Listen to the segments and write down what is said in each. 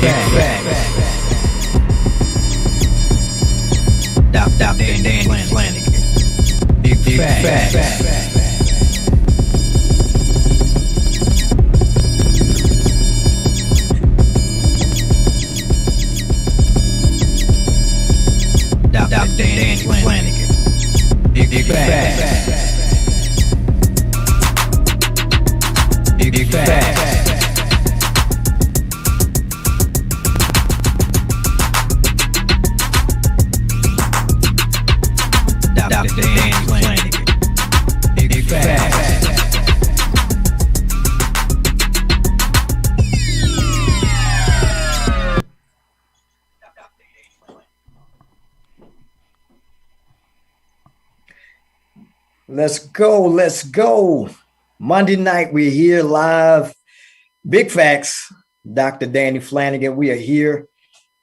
Dan Flanagan. Big facts. Dan Flanagan. Big facts. Big facts. Dr. Dan Flanagan. Big facts. Let's go. Monday night, we're here live. Big facts, Dr. Danny Flanagan. We are here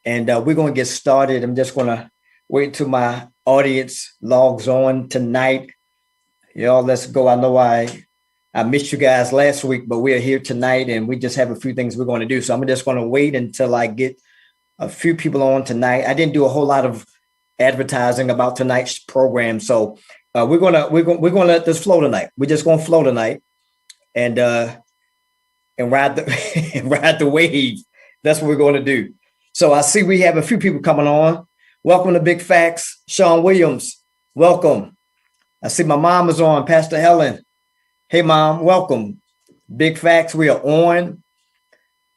and we're going to get started. I'm just going to wait till my audience logs on tonight. Y'all, let's go. I know I missed you guys last week, but we are here tonight and we just have a few things we're going to do. So I'm just going to wait until I get a few people on tonight. I didn't do a whole lot of advertising about tonight's program. So we're gonna let this flow tonight. We're just gonna flow tonight, and ride the ride the wave. That's what we're going to do. So I see we have a few people coming on. Welcome to Big Facts, Sean Williams. Welcome. I see my mom is on, Pastor Helen. Hey, Mom. Welcome. Big Facts. We are on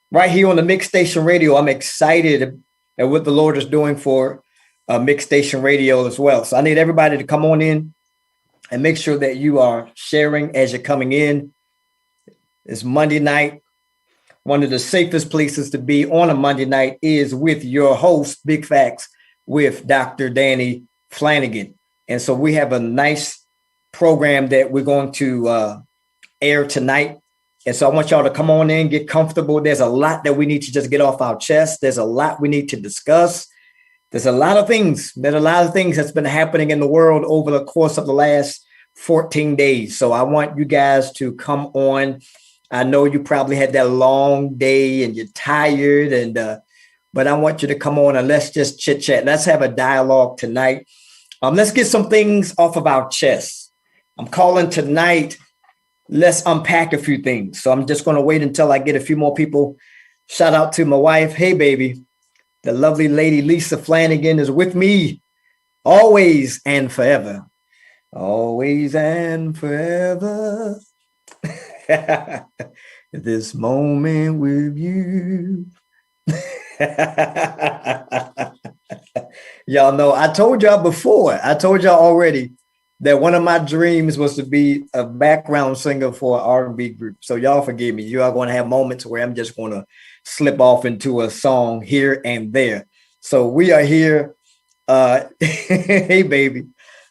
right here on the Mix Station Radio. I'm excited at what the Lord is doing for Mix Station Radio as well. So I need everybody to come on in and make sure that you are sharing as you're coming in. It's Monday night. One of the safest places to be on a Monday night is with your host, Big Facts, with Dr. Danny Flanagan. And so we have a nice program that we're going to air tonight. And so I want y'all to come on in, get comfortable. There's a lot that we need to just get off our chest. There's a lot we need to discuss. There's a lot of things that's been happening in the world over the course of the last 14 days. So I want you guys to come on. I know you probably had that long day and you're tired, but I want you to come on and let's just chit chat. Let's have a dialogue tonight. Let's get some things off of our chest. I'm calling tonight, let's unpack a few things. So I'm just going to wait until I get a few more people. Shout out to my wife. Hey, baby. The lovely lady Lisa Flanagan is with me always and forever. Always and forever. This moment with you. Y'all know, I told y'all already that one of my dreams was to be a background singer for an R&B group. So y'all forgive me. You are going to have moments where I'm just going to slip off into a song here and there. So we are here. Hey, baby.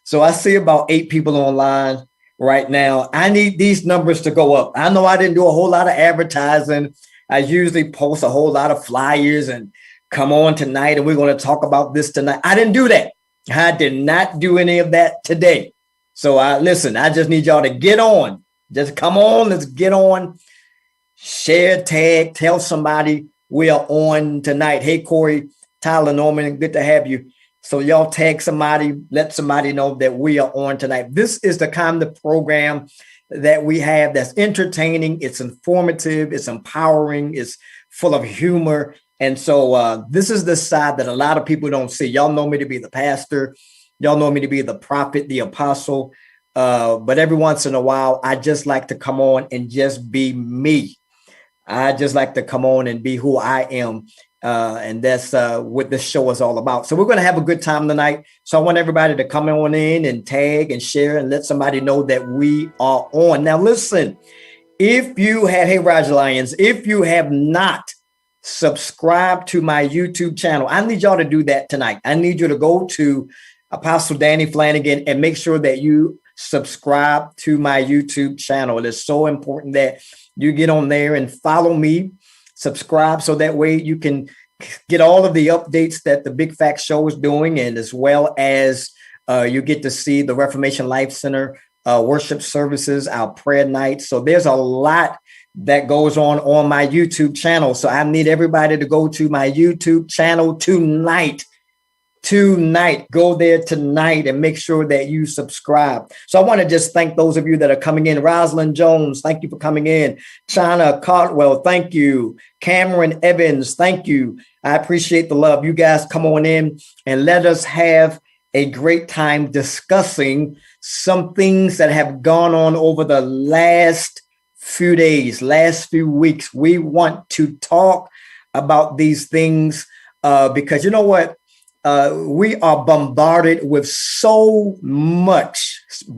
So I see about 8 people online right now. I need these numbers to go up. I know I didn't do a whole lot of advertising. I usually post a whole lot of flyers and come on tonight and we're going to talk about this tonight. I didn't do that. I did not do any of that today. So listen, I just need y'all to get on. Just come on. Let's get on. Share, tag, tell somebody we are on tonight. Hey, Corey, Tyler, Norman, good to have you. So y'all tag somebody, let somebody know that we are on tonight. This is the kind of program that we have that's entertaining, it's informative, it's empowering, it's full of humor. And so this is the side that a lot of people don't see. Y'all know me to be the pastor. Y'all know me to be the prophet, the apostle. But every once in a while, I just like to come on and just be me. I just like to come on and be who I am. And that's what this show is all about. So we're going to have a good time tonight. So I want everybody to come on in and tag and share and let somebody know that we are on. Now, listen, hey, Roger Lyons, if you have not subscribed to my YouTube channel, I need y'all to do that tonight. I need you to go to Apostle Danny Flanagan and make sure that you subscribe to my YouTube channel. It is so important that you get on there and follow me, subscribe, so that way you can get all of the updates that the Big Facts Show is doing, and as well as you get to see the Reformation Life Center worship services, our prayer nights. So there's a lot that goes on my YouTube channel. So I need everybody to go to my YouTube channel tonight. Go there tonight and make sure that you subscribe. So I want to just thank those of you that are coming in. Rosalind Jones, thank you for coming in. China Cardwell, thank you. Cameron Evans, thank you. I appreciate the love. You guys come on in and let us have a great time discussing some things that have gone on over the last few days, last few weeks. We want to talk about these things because you know what? We are bombarded with so much, just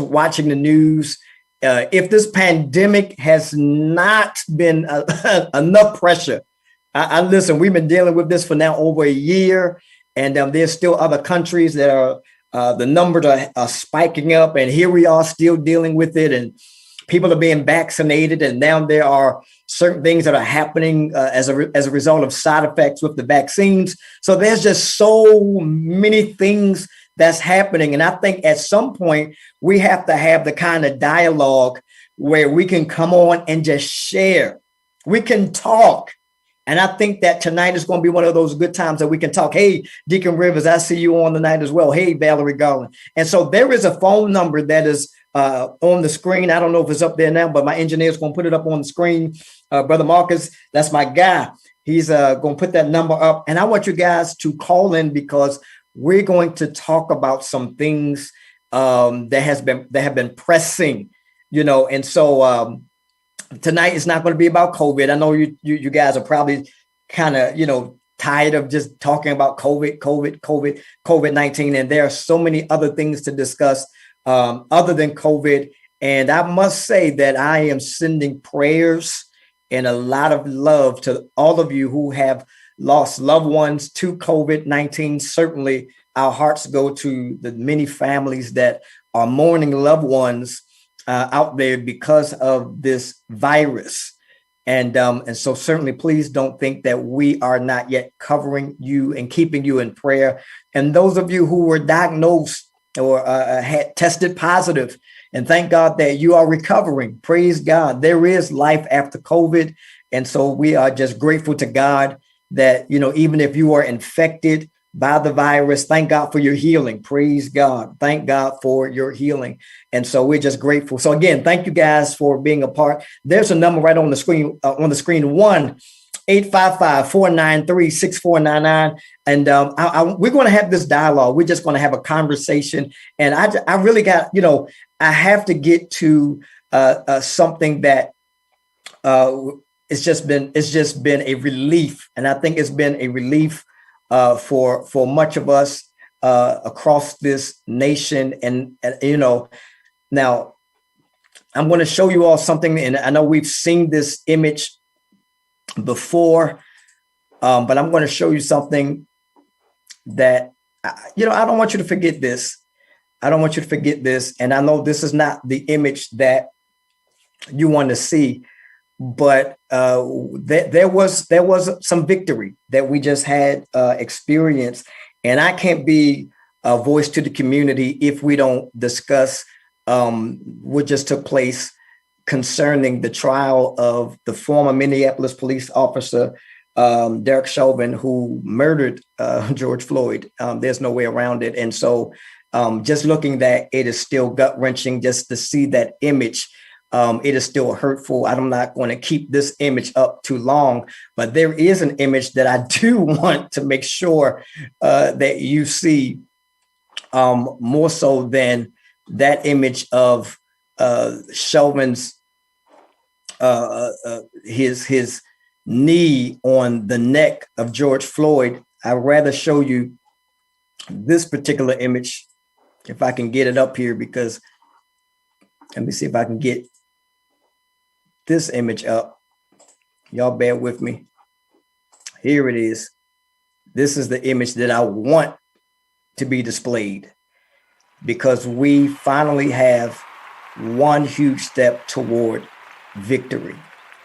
watching the news. If this pandemic has not been enough pressure, I listen, we've been dealing with this for now over a year, and there's still other countries that are, the numbers are spiking up, and here we are still dealing with it, and people are being vaccinated, and now there are certain things that are happening as a result of side effects with the vaccines. So there's just so many things that's happening. And I think at some point we have to have the kind of dialogue where we can come on and just share. We can talk. And I think that tonight is going to be one of those good times that we can talk. Hey, Deacon Rivers, I see you on the night as well. Hey, Valerie Garland. And so there is a phone number that is on the screen. I don't know if it's up there now, but my engineer is going to put it up on the screen. Brother Marcus, that's my guy. He's going to put that number up. And I want you guys to call in because we're going to talk about some things that have been pressing, and so tonight is not going to be about COVID. I know you guys are probably kind of, tired of just talking about COVID-19. And there are so many other things to discuss other than COVID. And I must say that I am sending prayers and a lot of love to all of you who have lost loved ones to COVID-19. Certainly our hearts go to the many families that are mourning loved ones out there because of this virus. And so certainly please don't think that we are not yet covering you and keeping you in prayer. And those of you who were diagnosed or had tested positive, and thank God that you are recovering. Praise God. There is life after COVID. And so we are just grateful to God that, even if you are infected by the virus, thank God for your healing. Praise God. Thank God for your healing. And so we're just grateful. So again, thank you guys for being a part. There's a number right on the screen, 1-855-493-6499. And we're going to have this dialogue. We're just going to have a conversation. And I really got, I have to get to something that it's just been a relief. And I think it's been a relief for much of us across this nation. And now I'm going to show you all something. And I know we've seen this image before, but I'm going to show you something that, I don't want you to forget this. I don't want you to forget this. And I know this is not the image that you want to see, but there was some victory that we just had experienced. And I can't be a voice to the community if we don't discuss what just took place concerning the trial of the former Minneapolis police officer, Derek Chauvin, who murdered George Floyd. There's no way around it. And so just looking that, it is still gut wrenching just to see that image. It is still hurtful. I'm not going to keep this image up too long, but there is an image that I do want to make sure that you see more so than that image of Chauvin's his knee on the neck of George Floyd. I'd rather show you this particular image, if I can get it up here, because let me see if I can get this image up. Y'all bear with me. Here it is. This is the image that I want to be displayed, because we finally have one huge step toward victory.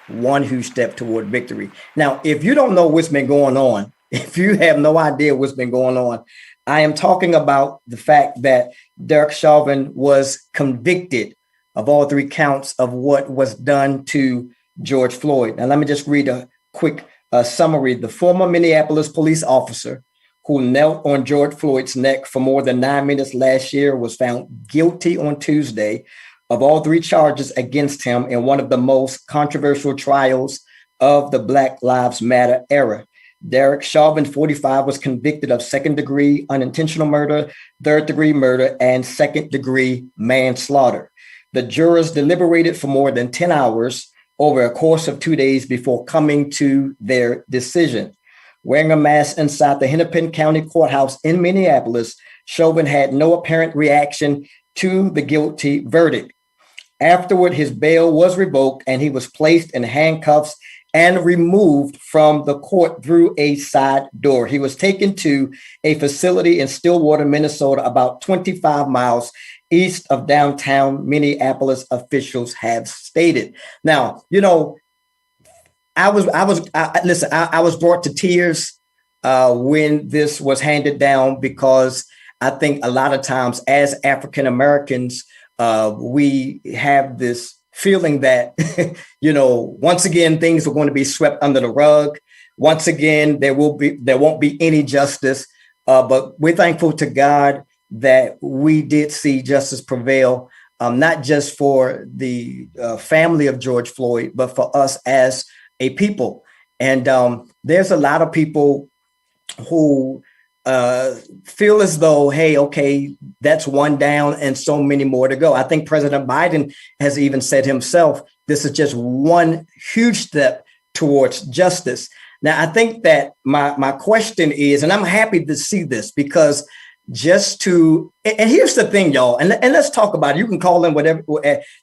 One huge step toward victory. Now, if you don't know what's been going on, if you have no idea what's been going on, I am talking about the fact that Derek Chauvin was convicted of all three counts of what was done to George Floyd. Now, let me just read a quick summary. The former Minneapolis police officer who knelt on George Floyd's neck for more than 9 minutes last year was found guilty on Tuesday of all three charges against him in one of the most controversial trials of the Black Lives Matter era. Derek Chauvin, 45, was convicted of second-degree unintentional murder, third-degree murder, and second-degree manslaughter. The jurors deliberated for more than 10 hours over a course of 2 days before coming to their decision. Wearing a mask inside the Hennepin County Courthouse in Minneapolis, Chauvin had no apparent reaction to the guilty verdict. Afterward, his bail was revoked and he was placed in handcuffs and removed from the court through a side door. He was taken to a facility in Stillwater, Minnesota, about 25 miles east of downtown Minneapolis, officials have stated. Now, you know, I was brought to tears when this was handed down, because I think a lot of times as African Americans, we have this feeling that, you know, once again, things are going to be swept under the rug. Once again, there won't be any justice. But we're thankful to God that we did see justice prevail, not just for the family of George Floyd, but for us as a people. And there's a lot of people who feel as though, hey, okay, that's one down and so many more to go. I think President Biden has even said himself, this is just one huge step towards justice. Now, I think that my question is, and I'm happy to see this, because and here's the thing, y'all, and let's talk about it. You can call in whatever,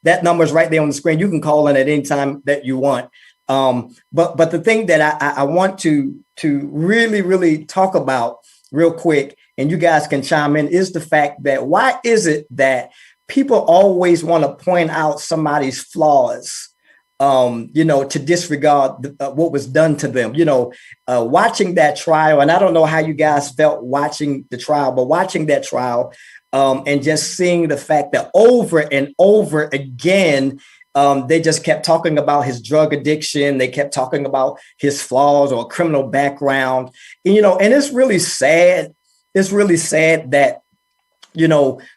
that number is right there on the screen. You can call in at any time that you want. But the thing that I want to really, really talk about real quick, and you guys can chime in, is the fact that why is it that people always want to point out somebody's flaws, to disregard what was done to them, watching that trial. And I don't know how you guys felt watching the trial, but watching that trial and just seeing the fact that over and over again, they just kept talking about his drug addiction. They kept talking about his flaws or criminal background, and it's really sad. It's really sad that,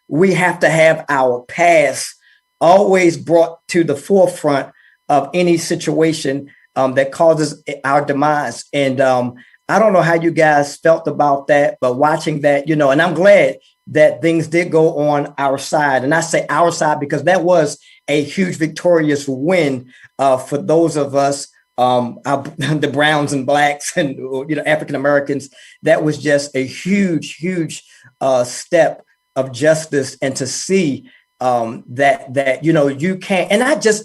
we have to have our past always brought to the forefront of any situation that causes our demise. And I don't know how you guys felt about that, but watching that, and I'm glad that things did go on our side. And I say our side because that was a huge victorious win for those of us, the Browns and Blacks and African Americans. That was just a huge step of justice, and to see that you can't, and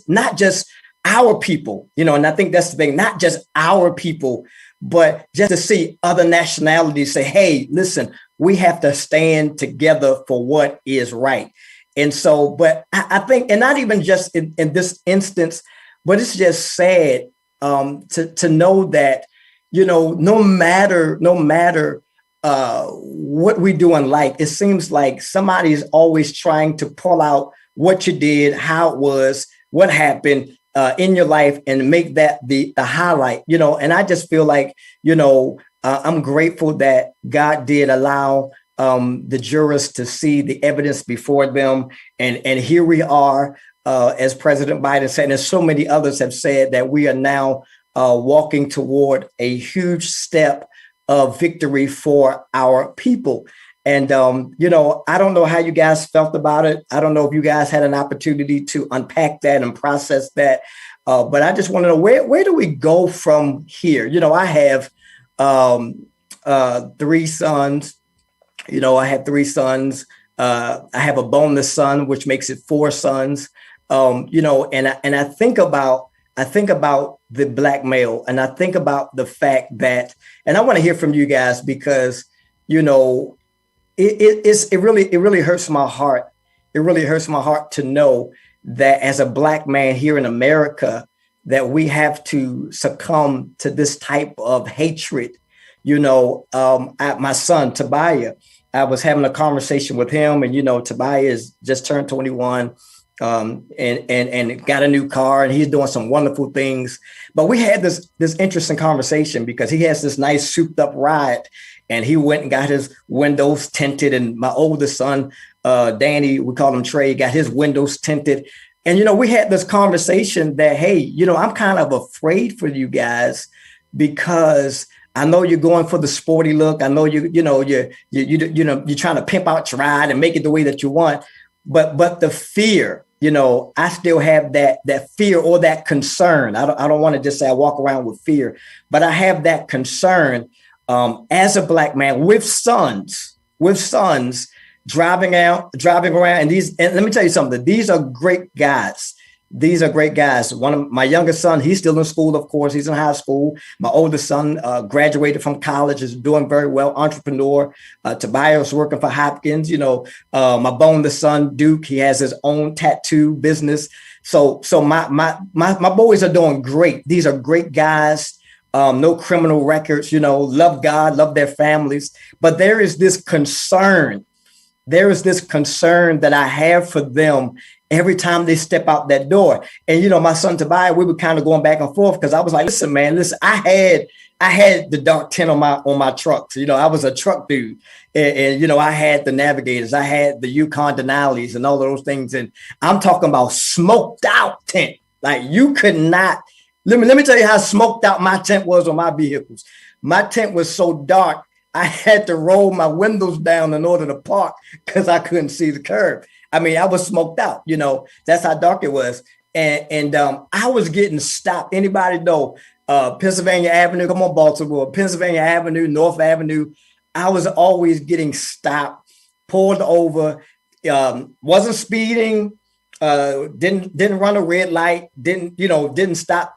not just our people, and I think that's the thing, not just our people, but just to see other nationalities say, hey, listen, we have to stand together for what is right. And so, but I think, and not even just in this instance, but it's just sad to know that, no matter what we do in life, it seems like somebody is always trying to pull out what you did, how it was, what happened in your life, and make that the highlight, and I just feel like, I'm grateful that God did allow the jurors to see the evidence before them. And here we are, as President Biden said, and as so many others have said, that we are now walking toward a huge step of victory for our people. And, I don't know how you guys felt about it. I don't know if you guys had an opportunity to unpack that and process that. But I just want to know, where do we go from here? I have 3 sons. I have 3 sons. I have a bonus son, which makes it 4 sons. And I think about the Black male, and I think about the fact that, and I want to hear from you guys, because it really hurts my heart. It really hurts my heart to know that as a Black man here in America, that we have to succumb to this type of hatred. My son Tobiah, I was having a conversation with him, and Tobiah has just turned 21. and got a new car, and he's doing some wonderful things. But we had this interesting conversation because he has this nice souped up ride, and he went and got his windows tinted. And my oldest son, Danny, we call him Trey, got his windows tinted. And we had this conversation that, hey, I'm kind of afraid for you guys because I know you're going for the sporty look. I know you're trying to pimp out your ride and make it the way that you want. But the fear, I still have that fear or that concern. I don't want to just say I walk around with fear, but I have that concern as a Black man with sons driving around. And let me tell you something. These are great guys. These are great guys. One of my youngest son, he's still in school, of course. He's in high school. My oldest son graduated from college, is doing very well, entrepreneur. Tobias working for Hopkins. My bonus son, Duke, he has his own tattoo business. So my boys are doing great. These are great guys. No criminal records, love God, love their families. But there is this concern. There is this concern that I have for them every time they step out that door. And, my son Tobias, we were kind of going back and forth because I was like, listen, I had the dark tint on my trucks. I was a truck dude. And I had the Navigators. I had the Yukon Denali's and all of those things. And I'm talking about smoked out tint. Like you could not. Let me tell you how smoked out my tent was on my vehicles. My tent was so dark, I had to roll my windows down in order to park because I couldn't see the curb. I mean, I was smoked out, that's how dark it was. And I was getting stopped. Anybody know Pennsylvania Avenue? Come on, Baltimore, Pennsylvania Avenue, North Avenue. I was always getting stopped, pulled over, wasn't speeding, didn't run a red light, didn't stop,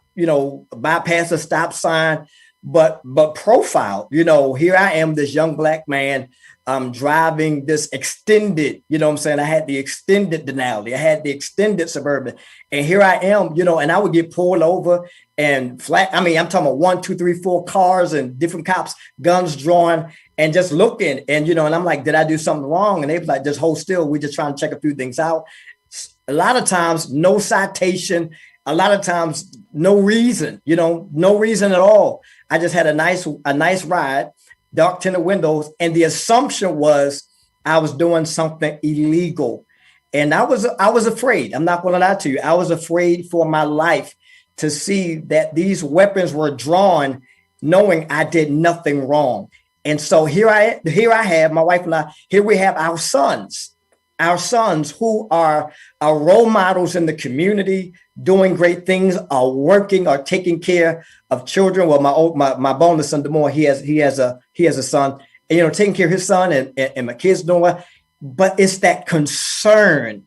bypass a stop sign, but profile, here I am, this young Black man, driving this extended, I had the extended Denali, I had the extended Suburban, and here I am, and I would get pulled over and I'm talking about 1, 2, 3, 4 cars and different cops, guns drawn, and just looking, and and I'm like, did I do something wrong? And they was like, just hold still, we're just trying to check a few things out. A lot of times, no citation. A lot of times, no reason, no reason at all. I just had a nice ride, dark tinted windows. And the assumption was I was doing something illegal. And I was afraid. I'm not going to lie to you. I was afraid for my life to see that these weapons were drawn, knowing I did nothing wrong. And so here I have my wife and I, here we have our sons who are role models in the community, doing great things, are working, are taking care of children. Well, my bonus son, Demore, he has a son, and, taking care of his son and my kids doing well. But it's that concern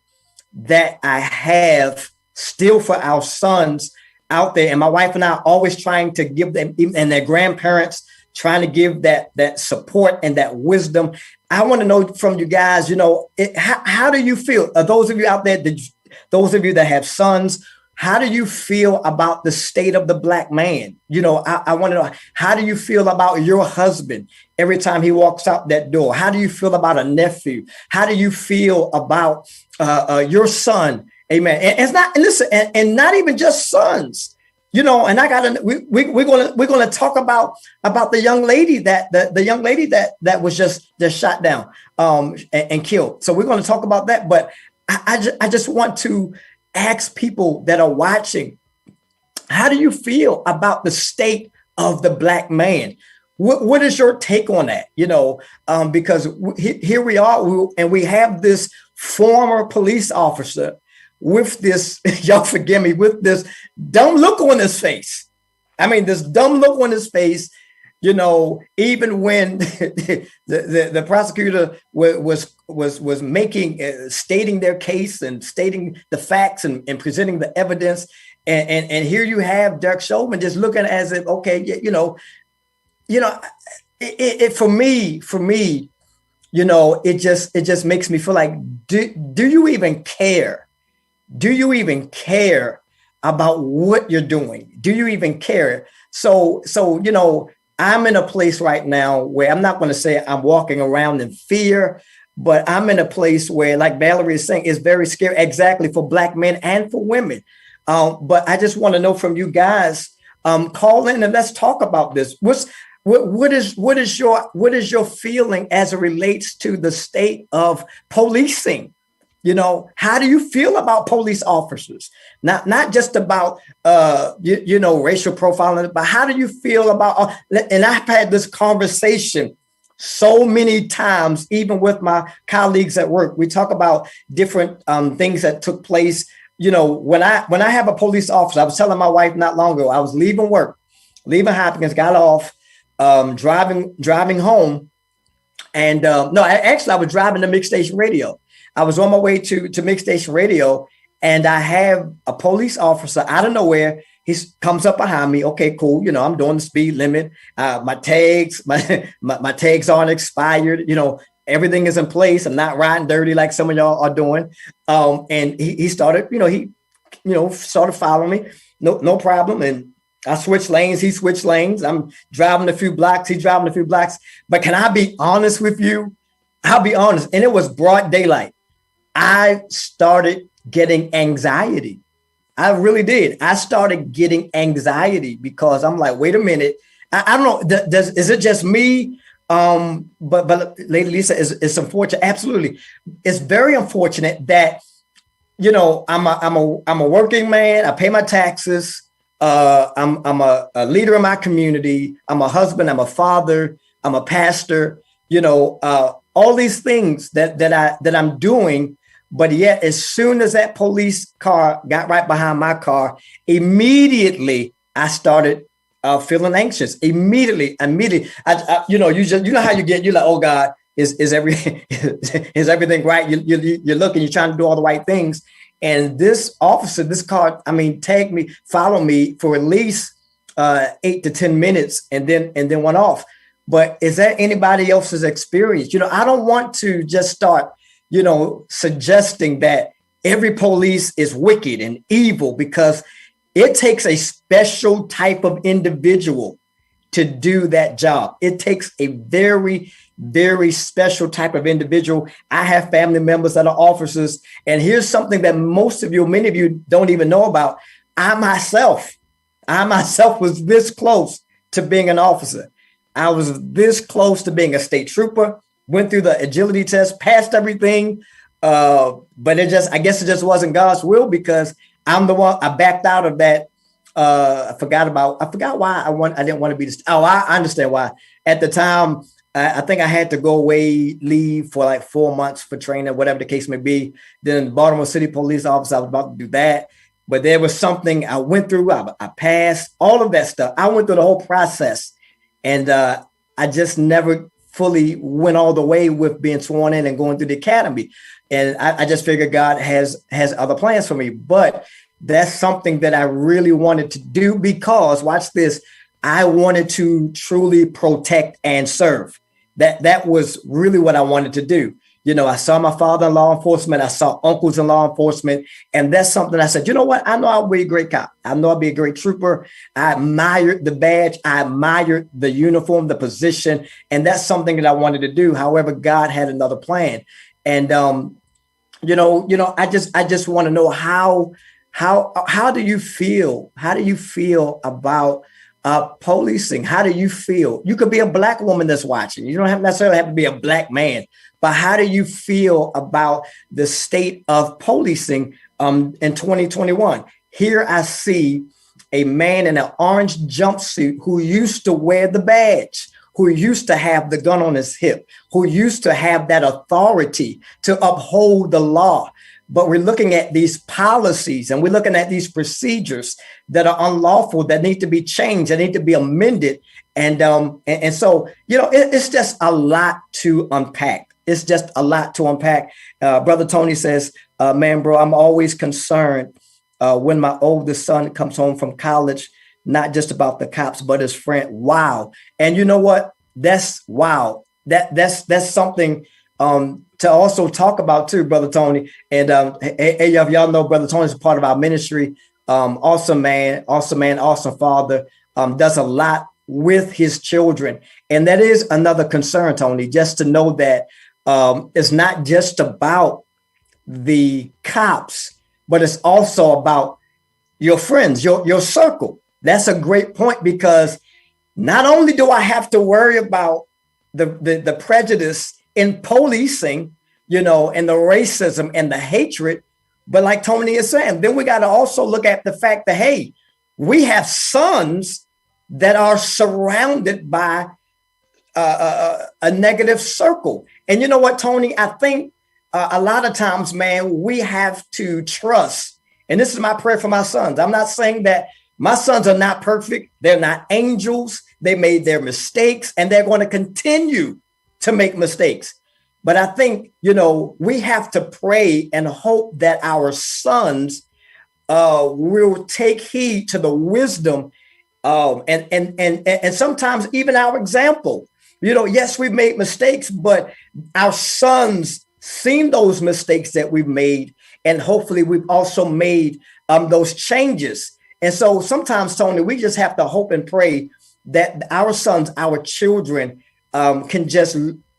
that I have still for our sons out there. And my wife and I are always trying to give them, and their grandparents, trying to give that support and that wisdom. I want to know from you guys, how do you feel? Those of you out there, those of you that have sons, how do you feel about the state of the Black man? I want to know, how do you feel about your husband every time he walks out that door? How do you feel about a nephew? How do you feel about your son? Amen. And it's not, and listen, and not even just sons. And we're gonna talk about the young lady that was just shot down and killed. So we're going to talk about that. But I just want to ask people that are watching, how do you feel about the state of the Black man? What is your take on that? Because here we are, and we have this former police officer with this, y'all forgive me, with this dumb look on his face. This dumb look on his face, even when the prosecutor was stating their case and stating the facts and presenting the evidence. And here you have Derek Chauvin just looking as if, okay, for me, it just makes me feel like, do you even care? Do you even care about what you're doing? Do you even care? So, I'm in a place right now where I'm not going to say I'm walking around in fear, but I'm in a place where, like Valerie is saying, it's very scary, exactly for Black men and for women. But I just want to know from you guys, call in and let's talk about this. What is your feeling as it relates to the state of policing? How do you feel about police officers? Not just about racial profiling, but how do you feel about? And I've had this conversation so many times, even with my colleagues at work. We talk about different things that took place. When I have a police officer, I was telling my wife not long ago, I was leaving work, leaving Hopkins, got off, driving home, and I was driving to Mix Station Radio. I was on my way to Mix Station Radio, and I have a police officer out of nowhere. He comes up behind me. Okay, cool. I'm doing the speed limit. My tags aren't expired. Everything is in place. I'm not riding dirty like some of y'all are doing. And he started, started following me. No problem. And I switched lanes. He switched lanes. I'm driving a few blocks. He's driving a few blocks. But can I be honest with you? I'll be honest. And it was broad daylight. I started getting anxiety. I really did. I started getting anxiety because I'm like, wait a minute. I don't know. Is it just me? But Lady Lisa, it's unfortunate. Absolutely. It's very unfortunate that, I'm a working man. I pay my taxes. I'm a leader in my community. I'm a husband. I'm a father. I'm a pastor. All these things that I'm doing. But yet, as soon as that police car got right behind my car, immediately I started feeling anxious. Immediately. I you know how you get. You're like, oh God, is everything right? You're looking. You're trying to do all the right things. And this officer, this car, tagged me, followed me for at least 8 to 10 minutes, and then went off. But is that anybody else's experience? I don't want to just start suggesting that every police is wicked and evil, because it takes a special type of individual to do that job. It takes a very, very special type of individual. I have family members that are officers. And here's something that many of you don't even know about. I myself was this close to being an officer. I was this close to being a state trooper. Went through the agility test, passed everything, but I guess it just wasn't God's will, because I'm the one. I backed out of that. I forgot why I didn't want to be. I understand why. At the time, I think I had to go away, leave for like 4 months for training, whatever the case may be. Then Baltimore City Police Officer, I was about to do that, but there was something I went through. I passed all of that stuff. I went through the whole process, and I just never fully went all the way with being sworn in and going through the academy. And I just figured God has other plans for me. But that's something that I really wanted to do, because, watch this, I wanted to truly protect and serve. That was really what I wanted to do. I saw my father in law enforcement. I saw uncles in law enforcement. And that's something I said, you know what? I know I'll be a great cop. I know I'll be a great trooper. I admired the badge. I admired the uniform, the position. And that's something that I wanted to do. However, God had another plan. And, I just want to know how do you feel? How do you feel about policing? How do you feel? You could be a Black woman that's watching. You don't necessarily have to be a Black man. But how do you feel about the state of policing in 2021? Here I see a man in an orange jumpsuit who used to wear the badge, who used to have the gun on his hip, who used to have that authority to uphold the law. But we're looking at these policies and we're looking at these procedures that are unlawful, that need to be changed, that need to be amended. And so, it's just a lot to unpack. It's just a lot to unpack. Brother Tony says, man, bro, I'm always concerned when my oldest son comes home from college, not just about the cops, but his friend. Wow. And you know what? That's wow. That's something to also talk about too, Brother Tony. And hey, y'all know Brother Tony is part of our ministry. Awesome man, awesome father. Does a lot with his children. And that is another concern, Tony, just to know that It's not just about the cops, but it's also about your friends, your circle. That's a great point, because not only do I have to worry about the prejudice in policing, and the racism and the hatred, but like Tony is saying, then we got to also look at the fact that, hey, we have sons that are surrounded by a negative circle. And you know what, Tony? I think a lot of times, man, we have to trust. And this is my prayer for my sons. I'm not saying that my sons are not perfect. They're not angels. They made their mistakes, and they're going to continue to make mistakes. But I think, we have to pray and hope that our sons will take heed to the wisdom and sometimes even our example. Yes, we've made mistakes, but our sons seen those mistakes that we've made, and hopefully we've also made those changes. And so sometimes, Tony, we just have to hope and pray that our sons, our children,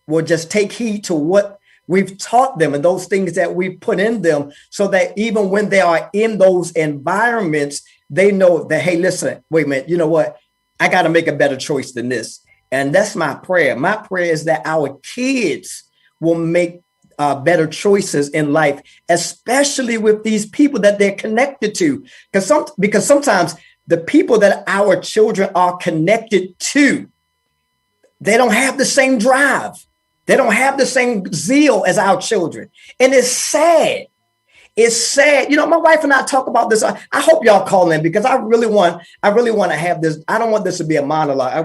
will just take heed to what we've taught them and those things that we put in them, so that even when they are in those environments, they know that, hey, listen, wait a minute, you know what? I got to make a better choice than this. And that's my prayer. My prayer is that our kids will make better choices in life, especially with these people that they're connected to. Because sometimes the people that our children are connected to, they don't have the same drive. They don't have the same zeal as our children. And it's sad. It's sad. My wife and I talk about this. I hope y'all call in, because I really want to have this. I don't want this to be a monologue. I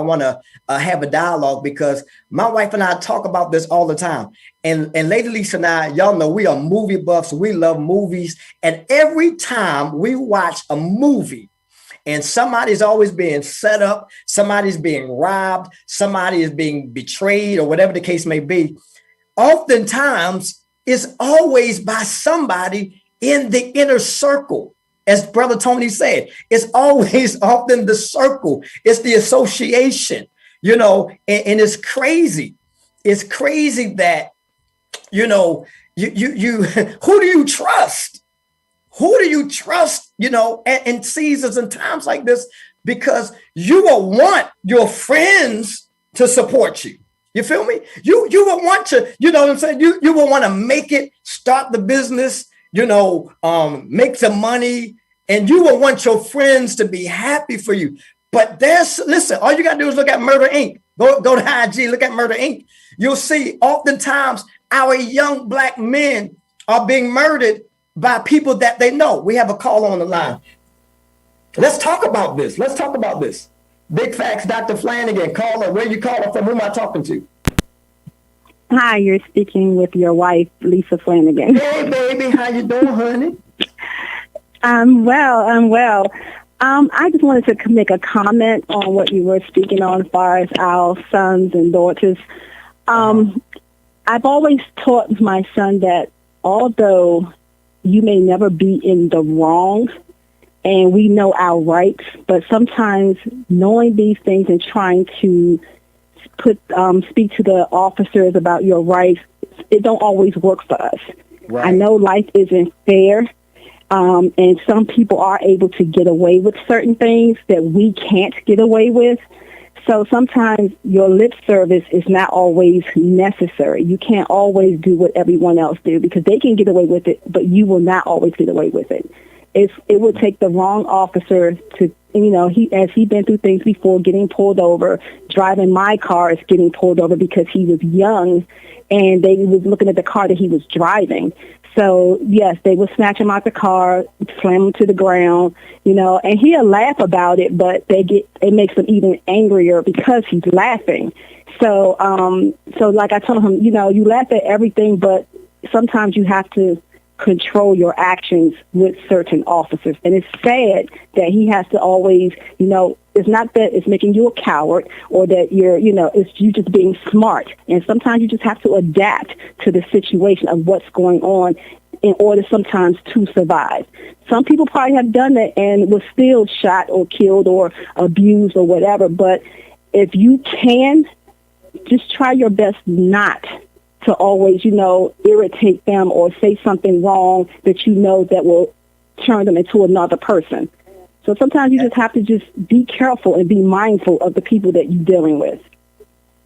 want to have a dialogue, because my wife and I talk about this all the time. And Lady Lisa and I, y'all know we are movie buffs. We love movies. And every time we watch a movie and somebody's always being set up, somebody's being robbed, somebody is being betrayed, or whatever the case may be, oftentimes it's always by somebody in the inner circle. As Brother Tony said, it's always often the circle. It's the association, and it's crazy. It's crazy that, you who do you trust? Who do you trust, in seasons and times like this? Because you will want your friends to support you. You feel me? You will want to, you know what I'm saying? You will want to make it, start the business, make some money, and you will want your friends to be happy for you. But listen, all you got to do is look at Murder Inc. Go to IG, look at Murder Inc. You'll see oftentimes our young Black men are being murdered by people that they know. We have a call on the line. Let's talk about this. Big facts, Dr. Flanagan. Caller, where you calling from? Who am I talking to? Hi, you're speaking with your wife, Lisa Flanagan. Hey, baby. How you doing, honey? I'm well. I just wanted to make a comment on what you were speaking on as far as our sons and daughters. I've always taught my son that although you may never be in the wrong and we know our rights, but sometimes knowing these things and trying to speak to the officers about your rights, it don't always work for us. Right. I know life isn't fair, and some people are able to get away with certain things that we can't get away with. So sometimes your lip service is not always necessary. You can't always do what everyone else do, because they can get away with it, but you will not always get away with it. It would take the wrong officer to, he's been through things before, getting pulled over, driving my car is getting pulled over because he was young and they was looking at the car that he was driving. So, yes, they would snatch him out the car, slam him to the ground, and he'll laugh about it, but it makes him even angrier because he's laughing. So like I told him, you laugh at everything, but sometimes you have to control your actions with certain officers. And it's sad that he has to always, it's not that it's making you a coward or that it's you just being smart. And sometimes you just have to adapt to the situation of what's going on in order sometimes to survive. Some people probably have done that and was still shot or killed or abused or whatever. But if you can, just try your best not to always, irritate them or say something wrong that that will turn them into another person. So sometimes you just have to just be careful and be mindful of the people that you're dealing with.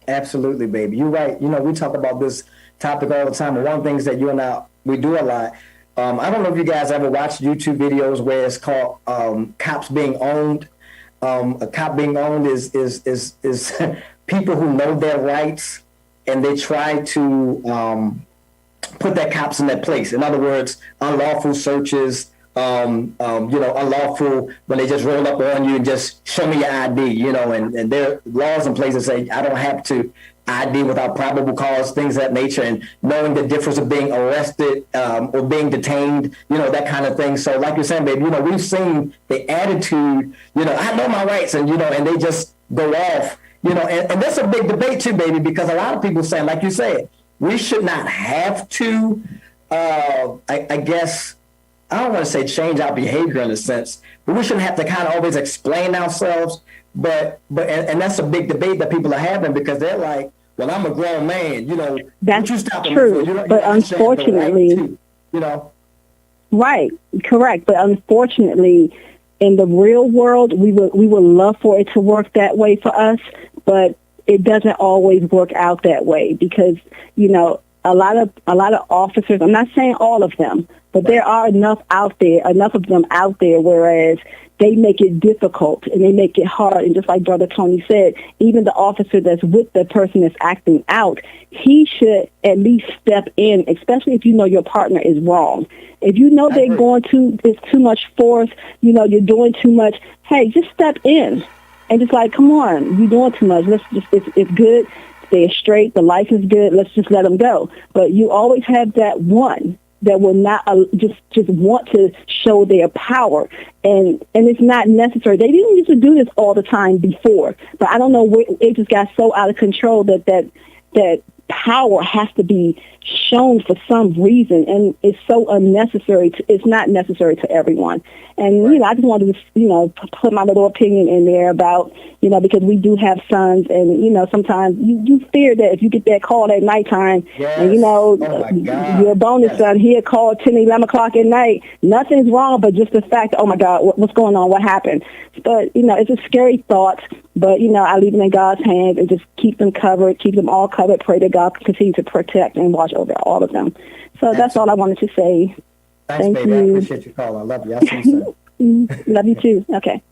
Absolutely, baby. You're right. We talk about this topic all the time. And one of the things that you and we do a lot. I don't know if you guys ever watched YouTube videos where it's called cops being owned. A cop being owned is people who know their rights and they try to put their cops in their place. In other words, unlawful searches, unlawful when they just roll up on you and just show me your ID, and there are laws in place that say I don't have to ID without probable cause, things of that nature, and knowing the difference of being arrested or being detained, that kind of thing. So like you're saying, baby, we've seen the attitude, I know my rights, and, and they just go off, and that's a big debate too, baby, because a lot of people say, like you said, we should not have to, I guess, I don't want to say change our behavior in a sense, but we shouldn't have to kind of always explain ourselves. But that's a big debate that people are having because they're like, well, I'm a grown man, That's you stop true, but unfortunately, right, correct. But unfortunately, in the real world, we would love for it to work that way for us, but it doesn't always work out that way because, a lot of officers, I'm not saying all of them, but there are enough of them out there, whereas they make it difficult and they make it hard. And just like Brother Tony said, even the officer that's with the person that's acting out, he should at least step in, especially if you know your partner is wrong. If you know they're it's too much force, you're doing too much, hey, just step in and just like, come on, you're doing too much. It's good. They're straight. The life is good. Let's just let them go. But you always have that one that will not just want to show their power. And it's not necessary. They didn't used to do this all the time before. But I don't know where it just got so out of control that power has to be shown for some reason. And it's so unnecessary. It's not necessary to everyone. And, I just wanted to, put my little opinion in there about, because we do have sons and, sometimes you fear that if you get that call at nighttime and, your bonus son, he'll call 10, 11 o'clock at night. Nothing's wrong, but just the fact, oh, my God, what's going on? What happened? But, it's a scary thought. But, I leave them in God's hands and just keep them covered, keep them all covered. Pray that God can continue to protect and watch over all of them. So that's all I wanted to say. Thanks, baby. You. I appreciate your call. I love you. I'll see you soon. Love you too. Okay.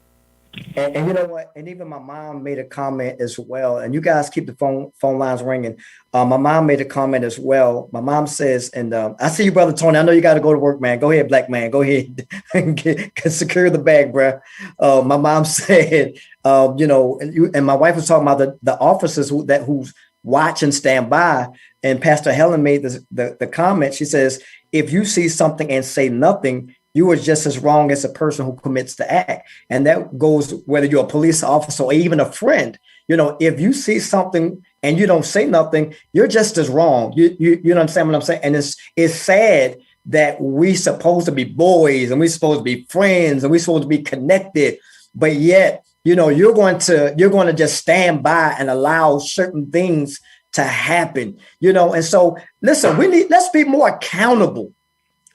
And you know what? And even my mom made a comment as well. And you guys keep the phone lines ringing. My mom made a comment as well. My mom says, and I see you, Brother Tony. I know you got to go to work, man. Go ahead, black man. Go ahead and secure the bag, bro. My mom said, and my wife was talking about the officers who's watch and stand by. And Pastor Helen made the comment. She says, if you see something and say nothing, you are just as wrong as a person who commits the act. And that goes whether you're a police officer or even a friend. If you see something and you don't say nothing, you're just as wrong. You understand what I'm saying? And it's sad that we supposed to be boys and we're supposed to be friends and we're supposed to be connected. But yet, you're going to just stand by and allow certain things to happen, and so listen, let's be more accountable.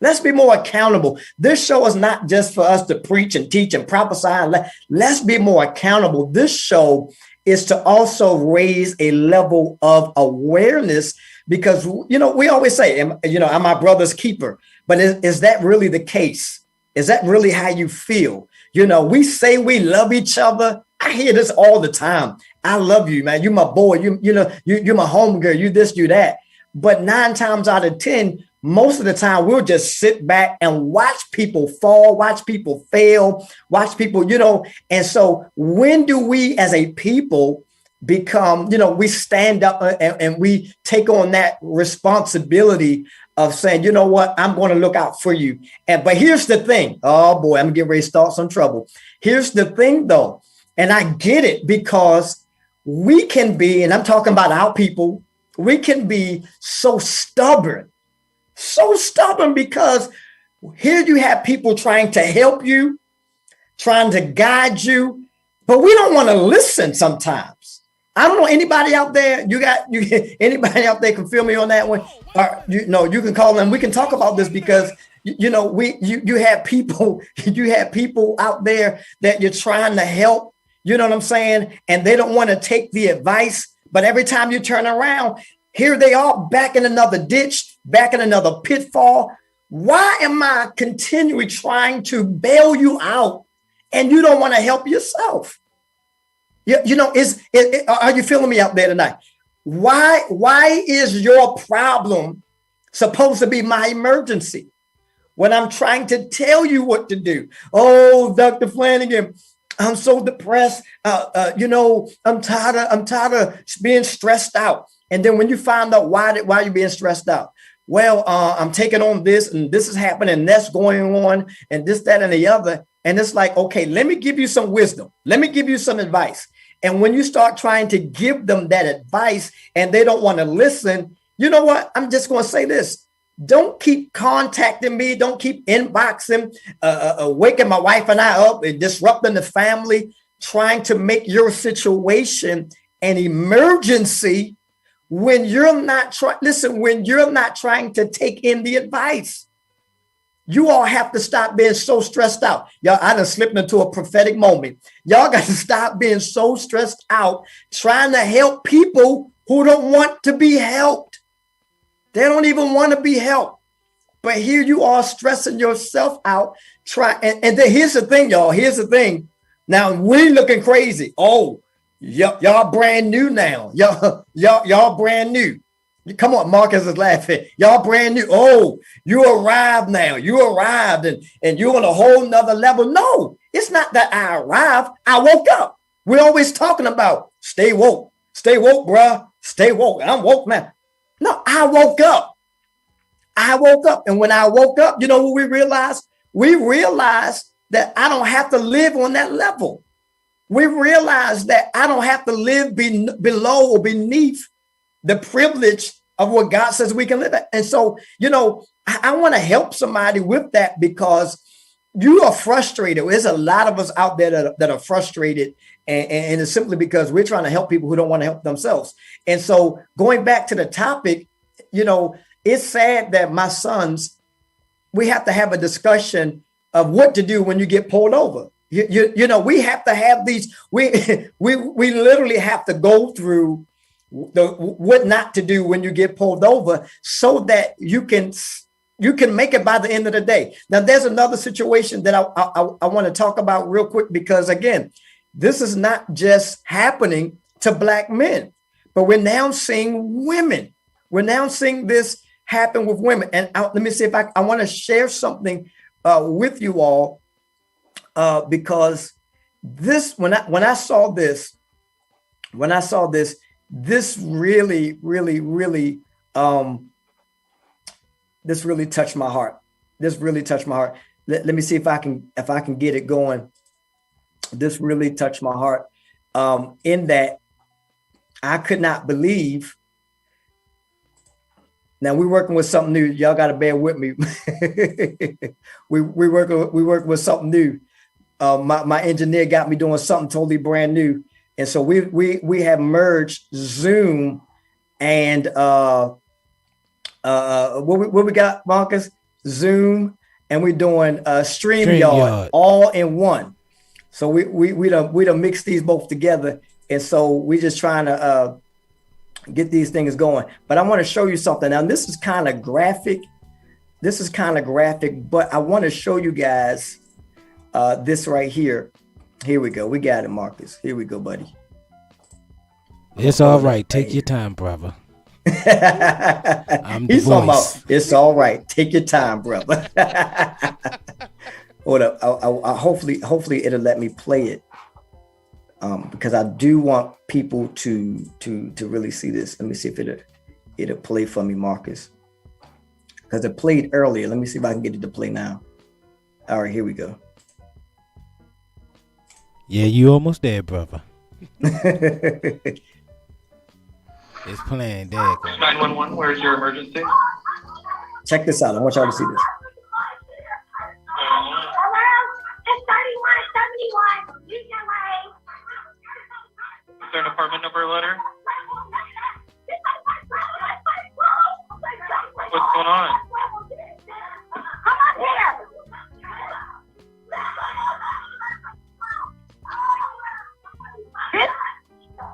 Let's be more accountable. This show is not just for us to preach and teach and prophesy. Let's be more accountable. This show is to also raise a level of awareness because, we always say, I'm my brother's keeper. But is that really the case? Is that really how you feel? We say we love each other. I hear this all the time. I love you, man. You're my boy. You're my home girl. You this, you that. But 9 times out of 10, most of the time we'll just sit back and watch people fall, watch people fail, watch people, And so when do we as a people become, we stand up and we take on that responsibility of saying, you know what, I'm going to look out for you. But here's the thing. Oh boy, I'm getting ready to start some trouble. Here's the thing though. And I get it because we can be, and I'm talking about our people, we can be so stubborn because here you have people trying to help you, trying to guide you, but we don't want to listen sometimes. I don't know anybody out there. Anybody out there can feel me on that one? Or, you can call them. We can talk about this because you have people out there that you're trying to help. You know what I'm saying? And they don't want to take the advice. But every time you turn around, here they are back in another ditch, back in another pitfall. Why am I continually trying to bail you out and you don't want to help yourself? Are you feeling me out there tonight? Why is your problem supposed to be my emergency when I'm trying to tell you what to do? Oh, Dr. Flanagan, I'm so depressed. I'm tired of being stressed out. And then when you find out why you're being stressed out, well, I'm taking on this and this is happening and that's going on and this, that, and the other. And it's like, okay, let me give you some wisdom. Let me give you some advice. And when you start trying to give them that advice and they don't want to listen, you know what? I'm just going to say this. Don't keep contacting me. Don't keep inboxing, waking my wife and I up and disrupting the family, trying to make your situation an emergency when you're not when you're not trying to take in the advice. You all have to stop being so stressed out. Y'all, I done slipped into a prophetic moment. Y'all got to stop being so stressed out trying to help people who don't want to be helped. They don't even want to be helped. But here you are stressing yourself out. And then here's the thing, y'all. Here's the thing. Now we're looking crazy. Oh, y'all brand new now. Y'all brand new. Come on, Marcus is laughing. Y'all brand new. Oh, you arrived now. You arrived and you're on a whole nother level. No, it's not that I arrived. I woke up. We're always talking about stay woke. Stay woke, bruh. Stay woke. I'm woke, man. No, I woke up. And when I woke up, you know what we realized? We realized that I don't have to live on that level. We realized that I don't have to live below or beneath the privilege of what God says we can live at. And so, I want to help somebody with that because you are frustrated. There's a lot of us out there that are frustrated. And it's simply because we're trying to help people who don't want to help themselves. And so going back to the topic, it's sad that my sons, we have to have a discussion of what to do when you get pulled over. We have to have these, we literally have to go through what not to do when you get pulled over so that you can make it by the end of the day. Now, there's another situation that I want to talk about real quick, because again, this is not just happening to Black men, but we're now seeing women. We're now seeing this happen with women. And let me see if I want to share something with you all, because this, when I saw this, this really touched my heart. Let me see if I can get it going. This really touched my heart, in that I could not believe. Now we're working with something new. Y'all got to bear with me. we working with something new. My engineer got me doing something totally brand new. And so we have merged Zoom and what we got, Marcus? Zoom, and we're doing StreamYard all in one. So we done mix these both together, and so we're just trying to get these things going. But I want to show you something. Now this is kind of graphic. But I want to show you guys this right here. Here we go. We got it, Marcus. Here we go, buddy. It's all right. Take your time, brother. He's talking about it's all right. Take your time, brother. Hold up. I hopefully it'll let me play it. Because I do want people to really see this. Let me see if it'll play for me, Marcus. Because it played earlier. Let me see if I can get it to play now. All right, here we go. Yeah, you almost there, brother. It's playing there. 911, where's your emergency? Check this out. I want y'all to see this. Hello? It's 3171. Use your way. there an apartment number or letter? What's going on?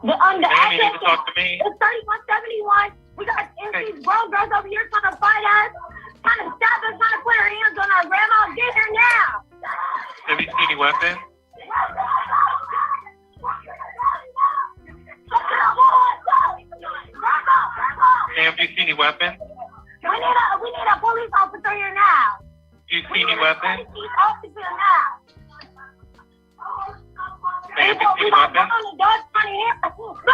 The Ma'am, you address need to talk to me. is 3171. We got these grown girls over here trying to fight us, trying to stop us, trying to put our hands on our grandma. Get here now. Have you seen any weapons? Ma'am, do you see any weapons? We need a police officer here now. Do you see any weapons? Police officer now. Ma'am, do you see any weapons? No!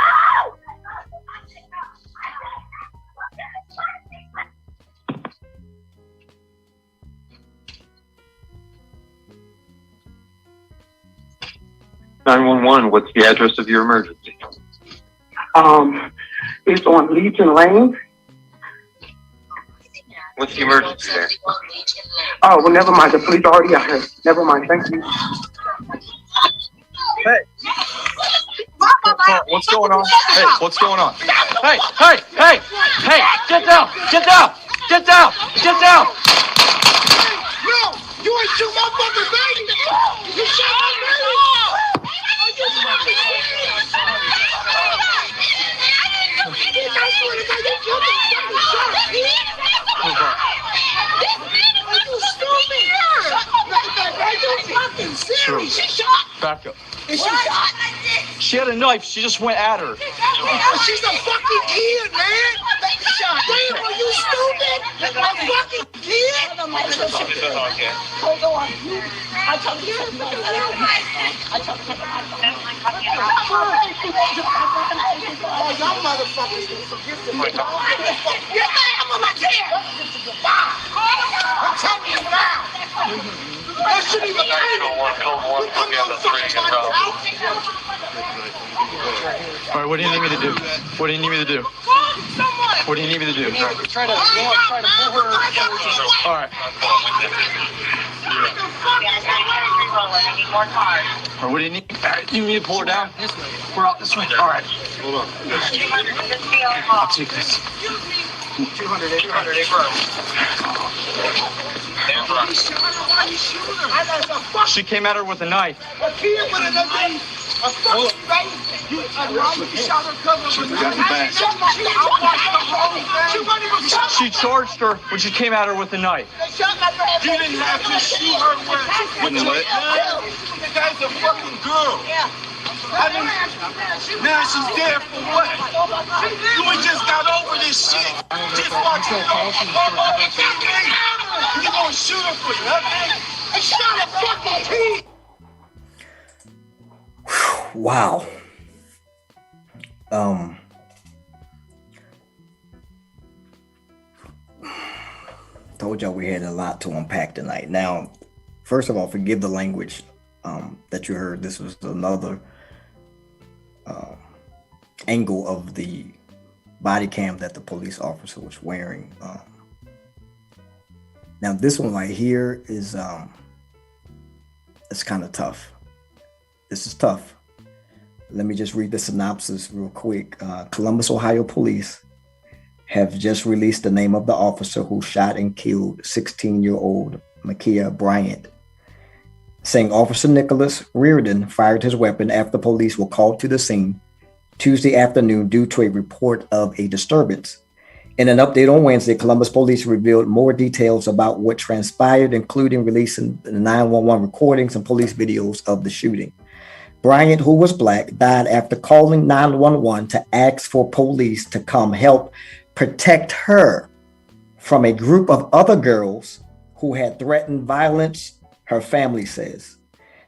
911, what's the address of your emergency? It's on Legion Lane. What's the emergency there? Oh, well, never mind. The police are already out here. Never mind. Thank you. Hey. What's going on? Hey, what's going on? Hey, hey, hey, hey, get down, get down, get down, get down. No, you ain't shoot my fucking baby. You shot my baby. Back up. She had a knife. She just went at her. She's a fucking kid, man. Damn, are you stupid? A fucking kid? Hold on. I told you. Oh, y'all motherfuckers. I'm on my chair. I'm telling you now. That shouldn't even All right, what do you need me to do? What do you need me to do? What do you need me to do? Try to pull her. All right. All right, what do you need? You need to pull her down? We're out this way. All right. Hold on. I'll take this. 200. She came at her with a knife. A kid with a knife. A fucking baby. You shot her cousin with a knife. She charged her when she came at her with a knife. You didn't have to shoot her with what? The guy's a fucking girl. Now she's dead for what? You ain't just got over this shit. Just watch her. You gonna shoot her for nothing? I shot a fucking kid. Wow. Told y'all we had a lot to unpack tonight. Now, first of all, forgive the language that you heard. This was another angle of the body cam that the police officer was wearing. Now, this one right here is it's kind of tough. This is tough. Let me just read the synopsis real quick. Columbus, Ohio police have just released the name of the officer who shot and killed 16-year-old Makia Bryant, saying Officer Nicholas Reardon fired his weapon after police were called to the scene Tuesday afternoon due to a report of a disturbance. In an update on Wednesday, Columbus police revealed more details about what transpired, including releasing the 911 recordings and police videos of the shooting. Bryant, who was black, died after calling 911 to ask for police to come help protect her from a group of other girls who had threatened violence, her family says.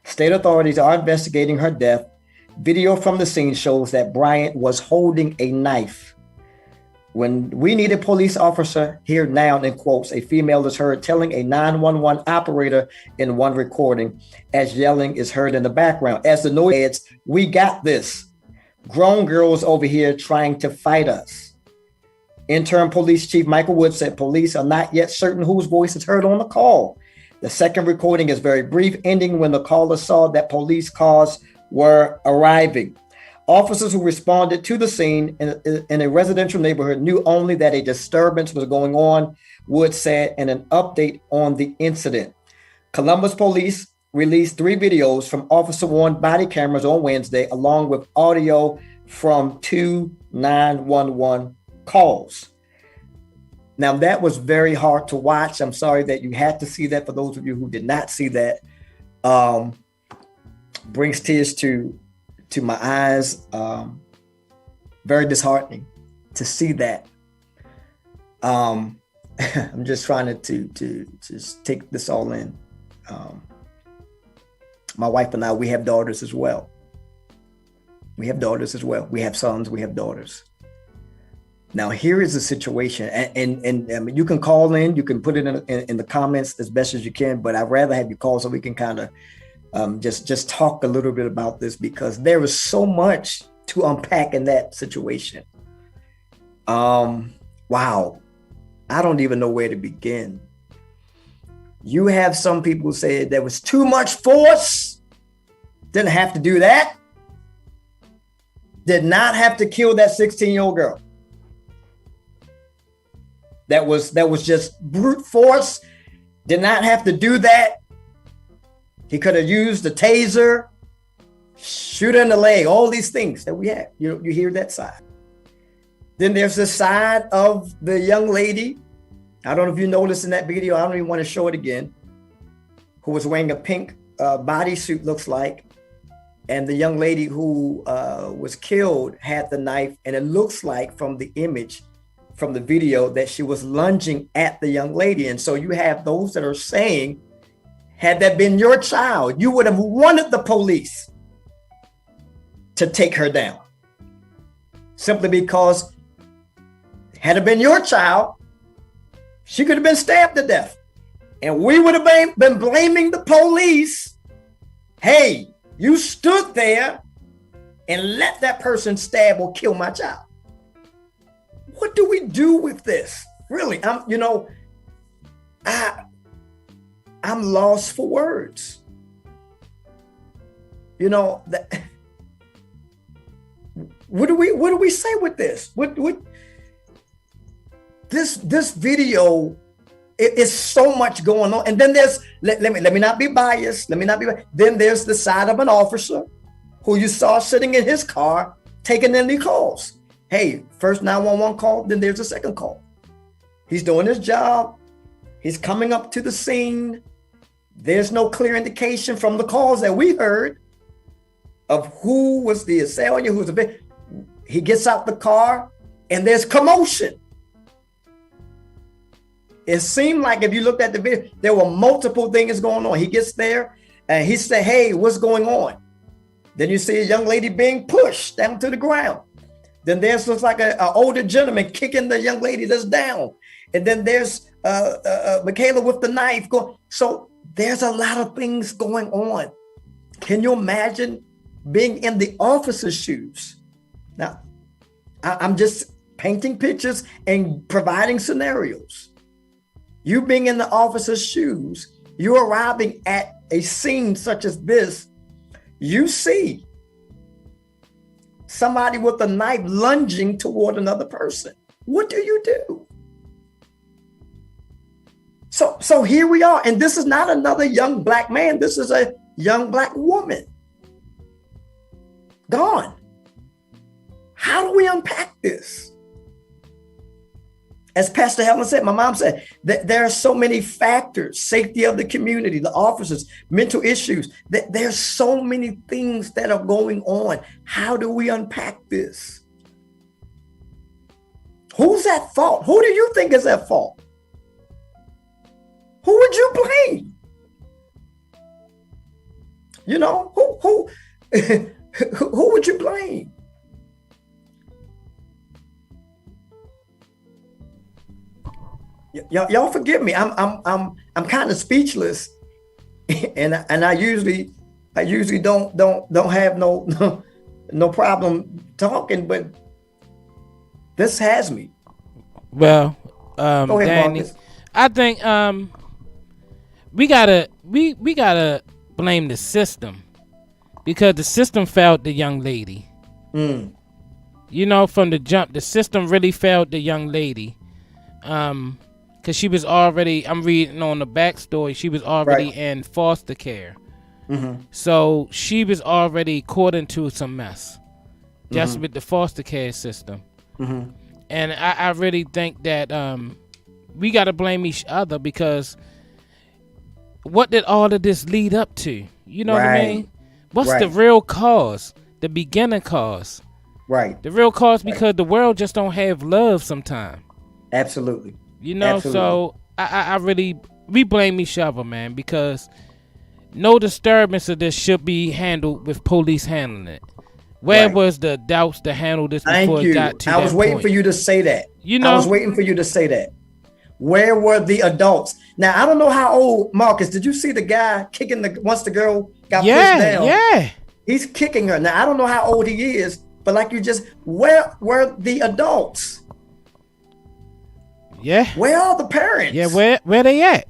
State authorities are investigating her death. Video from the scene shows that Bryant was holding a knife. When we need a police officer here now, in quotes, a female is heard telling a 911 operator in one recording as yelling is heard in the background. As the noise adds, we got this. Grown girls over here trying to fight us. Interim Police Chief Michael Wood said police are not yet certain whose voice is heard on the call. The second recording is very brief, ending when the caller saw that police cars were arriving. Officers who responded to the scene in a residential neighborhood knew only that a disturbance was going on, Wood said in an update on the incident. Columbus police released 3 videos from officer-worn body cameras on Wednesday, along with audio from 2 911 calls. Now, that was very hard to watch. I'm sorry that you had to see that. For those of you who did not see that, brings tears to my eyes. Very disheartening to see that. I'm just trying to just take this all in. My wife and I, we have daughters as well. We have sons, we have daughters. Now, here is the situation, and you can call in, you can put it in the comments as best as you can, but I'd rather have you call so we can kind of just talk a little bit about this, because there is so much to unpack in that situation. Wow. I don't even know where to begin. You have some people who say there was too much force. Didn't have to do that. Did not have to kill that 16-year-old girl. That was just brute force. Did not have to do that. He could have used the taser, shoot her in the leg, all these things that we have. You hear that side. Then there's the side of the young lady. I don't know if you noticed in that video, I don't even want to show it again, who was wearing a pink bodysuit, looks like. And the young lady who was killed had the knife. And it looks like from the image, from the video, that she was lunging at the young lady. And so you have those that are saying, had that been your child, you would have wanted the police to take her down. Simply because had it been your child, she could have been stabbed to death. And we would have been blaming the police. Hey, you stood there and let that person stab or kill my child. What do we do with this? Really, I'm lost for words. What do we say with this? What this video, it is so much going on. And then there's, let me not be biased. Then there's the side of an officer who you saw sitting in his car taking any calls. Hey, first 911 call, then there's a second call. He's doing his job. He's coming up to the scene. There's no clear indication from the calls that we heard of who was the assailant, who was the victim. He gets out the car and there's commotion. It seemed like if you looked at the video, there were multiple things going on. He gets there and he said, hey, what's going on? Then you see a young lady being pushed down to the ground. Then there's looks like an older gentleman kicking the young lady that's down. And then there's Michaela with the knife going. So there's a lot of things going on. Can you imagine being in the officer's shoes? Now, I'm just painting pictures and providing scenarios. You being in the officer's shoes, you're arriving at a scene such as this. You see somebody with a knife lunging toward another person. What do you do? So here we are. And this is not another young black man. This is a young black woman. Gone. How do we unpack this? As Pastor Helen said, my mom said, that there are so many factors: safety of the community, the officers, mental issues. There's so many things that are going on. How do we unpack this? Who's at fault? Who do you think is at fault? Who would you blame? Who who would you blame? Y'all forgive me. I'm kind of speechless, and I usually don't have no problem talking, but this has me. Well, Go ahead, Danny, Marcus. I think we gotta blame the system, because the system failed the young lady. You know, from the jump, the system really failed the young lady. Because she was already, I'm reading on the backstory, she was already in foster care. So she was already caught into some mess just with the foster care system. And I really think that we got to blame each other, because what did all of this lead up to? You know what I mean? What's the real cause? The beginning cause? The real cause, because the world just don't have love sometimes. Absolutely. You know, so I really, we blame each other, man, because no disturbance of this should be handled with police handling it. Where was the adults to handle this before it got to that point? I was waiting for you to say that. You know, I was waiting for you to say that. Where were the adults? Now, I don't know how old, Marcus, did you see the guy kicking once the girl got pushed down? Yeah. He's kicking her. Now, I don't know how old he is, but like where were the adults? Yeah. Where are the parents? Yeah, where they at?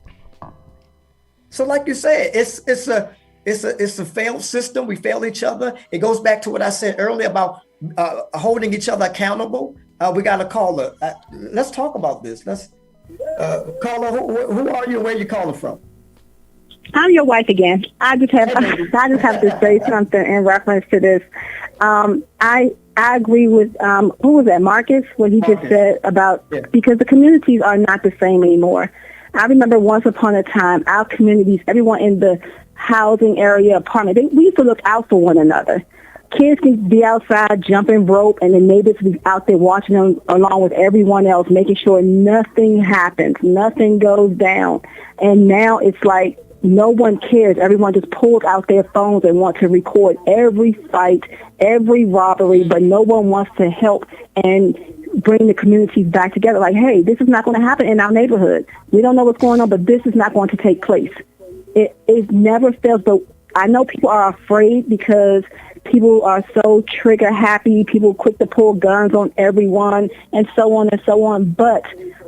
So like you said, it's a failed system. We fail each other. It goes back to what I said earlier about holding each other accountable. We got a caller. Let's talk about this. Let's caller. Who are you? Where you calling from? I'm your wife again. I just have to say something in reference to this. I agree with who was that, Marcus, what he just said about because the communities are not the same anymore. I remember once upon a time, our communities, everyone in the housing area, apartment, we used to look out for one another. Kids can be outside jumping rope, and the neighbors be out there watching them along with everyone else, making sure nothing happens, nothing goes down. And now it's like no one cares. Everyone just pulls out their phones and wants to record every fight, every robbery, but no one wants to help and bring the communities back together. Like, hey, this is not going to happen in our neighborhood. We don't know what's going on, but this is not going to take place. It never fails, but I know people are afraid because people are so trigger happy. People quick to pull guns on everyone and so on and so on. But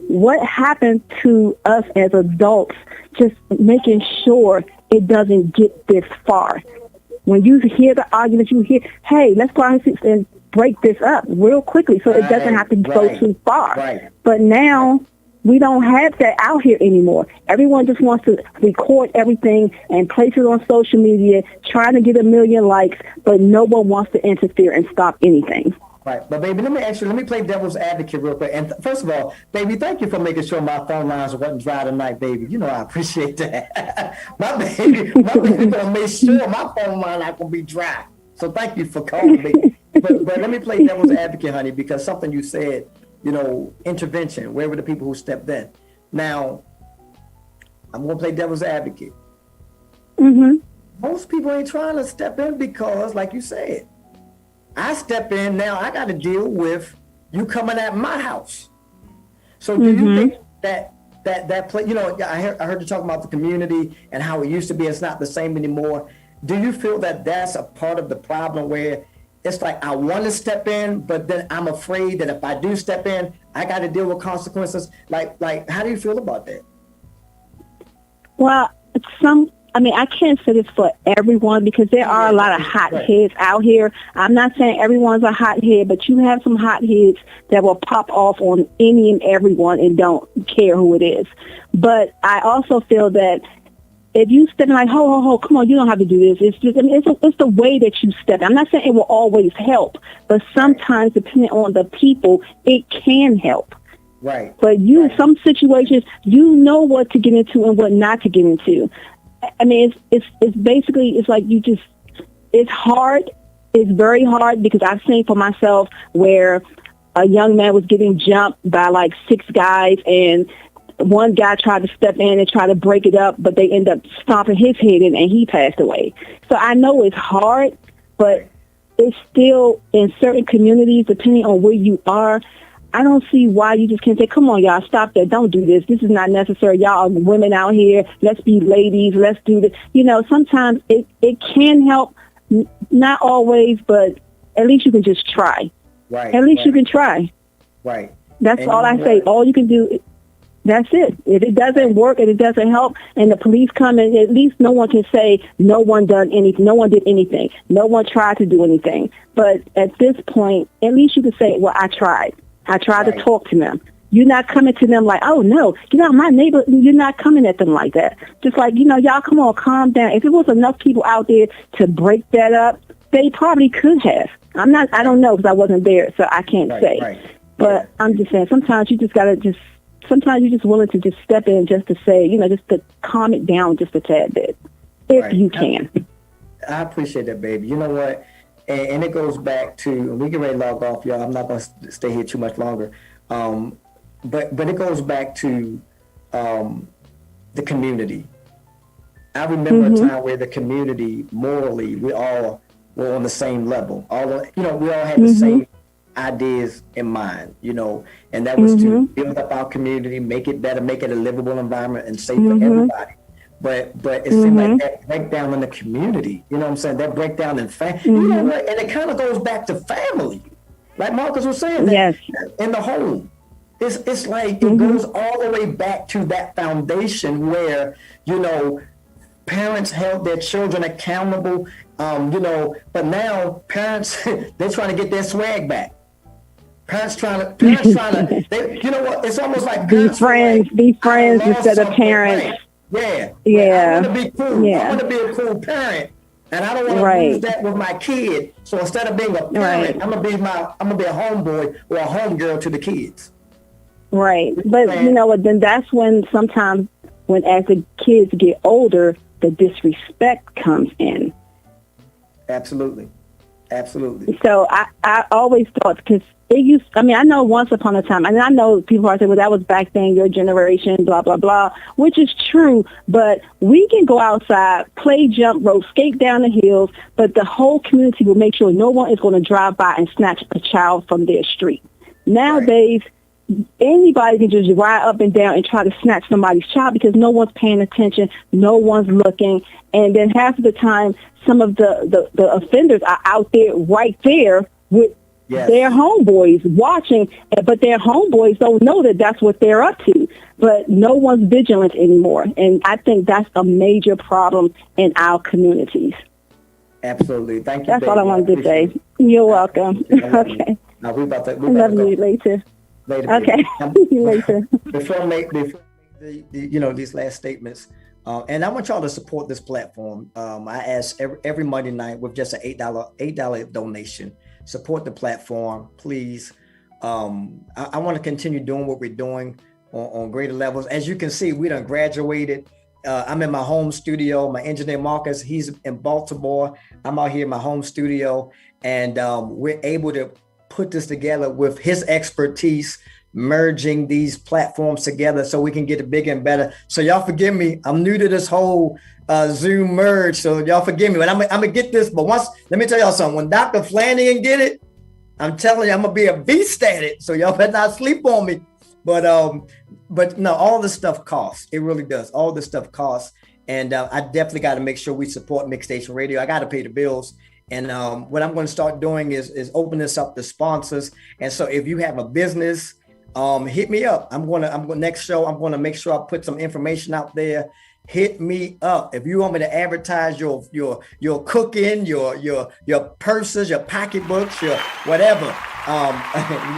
what happened to us as adults just making sure it doesn't get this far? When you hear the arguments, you hear, hey, let's go out and break this up real quickly so it doesn't have to go too far. But now we don't have that out here anymore. Everyone just wants to record everything and place it on social media, trying to get 1 million likes, but no one wants to interfere and stop anything. Right. But baby, let me play devil's advocate real quick. And first of all, baby, thank you for making sure my phone lines wasn't dry tonight, baby. You know I appreciate that. my baby gonna make sure my phone line not gonna be dry. So thank you for calling me. but let me play devil's advocate, honey, because something you said, you know, intervention. Where were the people who stepped in? Now, I'm gonna play devil's advocate. Most people ain't trying to step in because, like you said, I step in now. I got to deal with you coming at my house. So do you think that play? You know, I heard you talking about the community and how it used to be. It's not the same anymore. Do you feel that that's a part of the problem where it's like I want to step in, but then I'm afraid that if I do step in, I got to deal with consequences? Like, how do you feel about that? Well, I can't say this for everyone because there are a lot of hotheads out here. I'm not saying everyone's a hothead, but you have some hotheads that will pop off on any and everyone and don't care who it is. But I also feel that if you step in like, ho, come on, you don't have to do this. It's just, it's the way that you step. I'm not saying it will always help, but sometimes depending on the people, it can help. Right. But some situations, you know what to get into and what not to get into. I mean, it's basically, it's like it's hard. It's very hard because I've seen for myself where a young man was getting jumped by like 6 guys and one guy tried to step in and try to break it up, but they end up stomping his head in and he passed away. So I know it's hard, but it's still in certain communities, depending on where you are, I don't see why you just can't say, come on, y'all, stop that. Don't do this. This is not necessary. Y'all are women out here. Let's be ladies. Let's do this. You know, sometimes it can help, not always, but at least you can just try. Right. At least you can try. Right. That's all I say. All you can do That's it. If it doesn't work and it doesn't help and the police come in, at least no one can say no one done anything. No one did anything. No one tried to do anything. But at this point, at least you can say, well, I tried. I tried to talk to them. You're not coming to them like, oh, no, my neighbor, you're not coming at them like that. Just like, y'all, come on, calm down. If it was enough people out there to break that up, they probably could have. I don't know because I wasn't there, so I can't say. Right. But I'm just saying, sometimes you just got to sometimes you're just willing to just step in just to say, just to calm it down just a tad bit, if you can. I appreciate that, baby. You know what? And it goes back to, we get ready to log off, y'all. I'm not going to stay here too much longer. But it goes back to the community. I remember a time where the community, morally, we all were on the same level. We all had the same ideas in mind, and that was to build up our community, make it better, make it a livable environment and safe for everybody. But it seemed like that breakdown in the community, you know what I'm saying? That breakdown in family, and it kind of goes back to family, like Marcus was saying. That in the home, it's like it goes all the way back to that foundation where parents held their children accountable, but now parents they're trying to get their swag back. Parents trying to, you know what? It's almost like be friends instead of parents. Yeah. Yeah. I want to be cool. Yeah. I want to be a cool parent, and I don't want to use that with my kid. So instead of being a parent, I'm gonna be a homeboy or a homegirl to the kids. Right. But then that's when sometimes as the kids get older, the disrespect comes in. Absolutely. So I always thought, because I know once upon a time, and I know people are saying, well, that was back then, your generation, blah, blah, blah, which is true, but we can go outside, play jump rope, skate down the hills, but the whole community will make sure no one is going to drive by and snatch a child from their street. Nowadays, anybody can just ride up and down and try to snatch somebody's child because no one's paying attention, no one's looking, and then half of the time, some of the offenders are out there right there with their homeboys watching, but their homeboys don't know that that's what they're up to. But no one's vigilant anymore, and I think that's a major problem in our communities. Absolutely. Thank you. That's all I wanted to say. You're welcome. Okay. Now we about to. I love you later. Okay. See you later. Before I make these last statements, and I want y'all to support this platform. I ask every Monday night with just an $8 donation. Support the platform, please. I want to continue doing what we're doing on greater levels. As you can see, we done graduated. I'm in my home studio. My engineer Marcus, he's in Baltimore. I'm out here in my home studio, and we're able to put this together with his expertise, merging these platforms together so we can get it bigger and better. So y'all forgive me. I'm new to this whole Zoom merge, so y'all forgive me. But I'm gonna get this. But let me tell y'all something. When Dr. Flanagan get it, I'm telling you, I'm gonna be a beast at it. So y'all better not sleep on me. But no, all this stuff costs. It really does. All this stuff costs, and I definitely got to make sure we support Mix Station Radio. I got to pay the bills. And what I'm going to start doing is open this up to sponsors. And so if you have a business, hit me up. Next show, I'm going to make sure I put some information out there. Hit me up. If you want me to advertise your cooking, your purses, your pocketbooks, your whatever,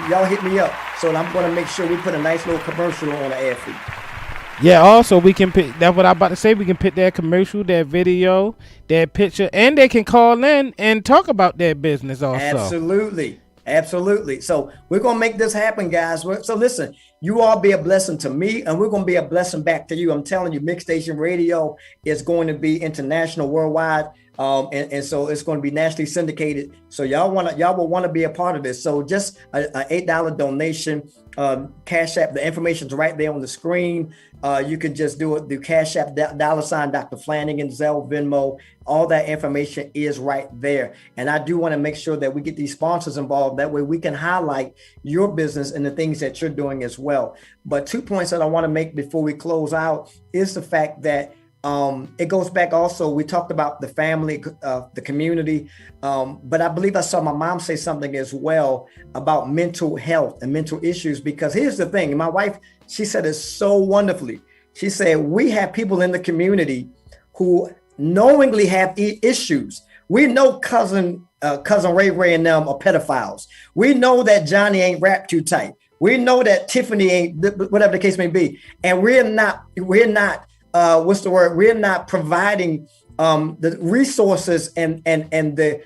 y'all hit me up. So I'm going to make sure we put a nice little commercial on the air for you. Yeah, also we can pick, that's what I'm about to say, we can pick their commercial, their video, their picture, and they can call in and talk about their business also. Absolutely. So we're going to make this happen, guys. So listen, you all be a blessing to me, and we're going to be a blessing back to you. I'm telling you, Mix Station Radio is going to be international, worldwide. And so it's going to be nationally syndicated. So y'all will want to be a part of this. So just a $8 donation, Cash App. The information's right there on the screen. You can just do it through Cash App, $ Dr. Flanagan, Zelle, Venmo. All that information is right there. And I do want to make sure that we get these sponsors involved. That way we can highlight your business and the things that you're doing as well. But 2 points that I want to make before we close out is the fact that It goes back also, we talked about the family, the community, but I believe I saw my mom say something as well about mental health and mental issues, because here's the thing. My wife, she said it so wonderfully. She said, we have people in the community who knowingly have issues. We know cousin Ray and them are pedophiles. We know that Johnny ain't wrapped too tight. We know that Tiffany ain't, whatever the case may be. And we're not what's the word? We're not providing the resources and the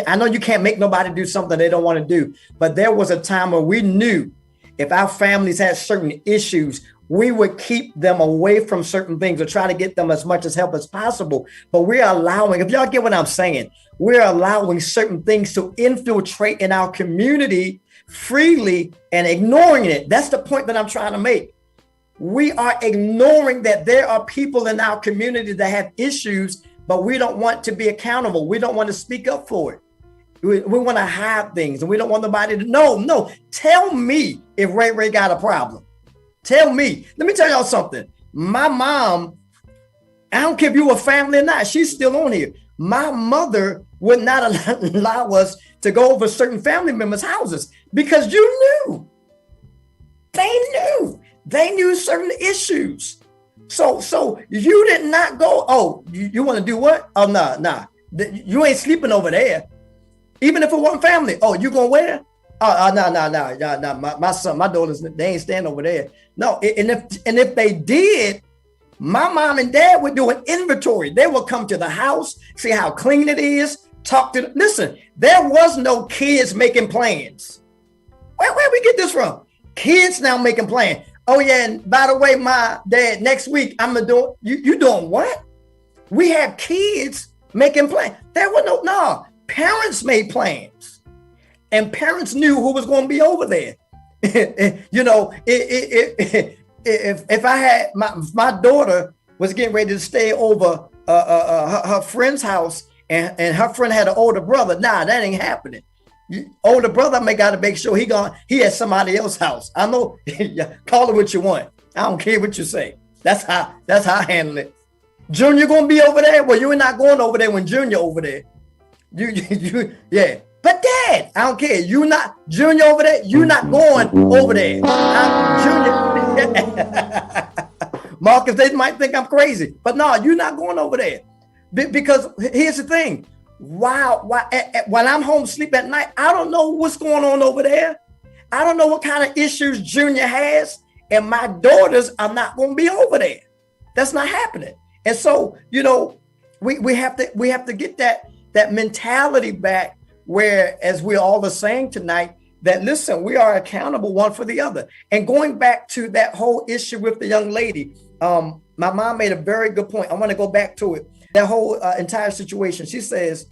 I know you can't make nobody do something they don't want to do, but there was a time where we knew if our families had certain issues, we would keep them away from certain things or try to get them as much as help as possible. But we're allowing, if y'all get what I'm saying, we're allowing certain things to infiltrate in our community freely and ignoring it. That's the point that I'm trying to make. We are ignoring that there are people in our community that have issues, but we don't want to be accountable. We don't want to speak up for it. We want to hide things, and we don't want nobody to know. No, tell me if Ray got a problem. Tell me. Let me tell y'all something. My mom, I don't care if you were family or not, she's still on here. My mother would not allow us to go over certain family members' houses because you knew. They knew certain issues. So you did not go, oh, you want to do what? Oh, nah. You ain't sleeping over there. Even if it wasn't family. Oh, you gonna where? Oh, no. My son, my daughters, they ain't staying over there. No, and if they did, my mom and dad would do an inventory. They would come to the house, see how clean it is, talk to them. Listen, there was no kids making plans. Where we get this from? Kids now making plans. Oh yeah, and by the way, my dad, next week I'm gonna do. You doing what? We have kids making plans. There were no. Parents made plans, and parents knew who was going to be over there. You know, if I had my daughter was getting ready to stay over her friend's house, and her friend had an older brother, that ain't happening. Older brother may got to make sure he at somebody else's house. I know. Call it what you want. I don't care what you say. That's how I handle it. Junior gonna be over there? Well, you're not going over there when Junior over there. Yeah. But Dad, I don't care. You not Junior over there. You not going over there. I'm Junior. Marcus, they might think I'm crazy, but no, you're not going over there. Because here's the thing. While I'm home sleep at night, I don't know what's going on over there. I don't know what kind of issues Junior has, and my daughters are not going to be over there. That's not happening. And so, you know, we have to get that mentality back, where, as we all are saying tonight, that listen, we are accountable one for the other. And going back to that whole issue with the young lady, my mom made a very good point. I want to go back to it. That whole entire situation. She says,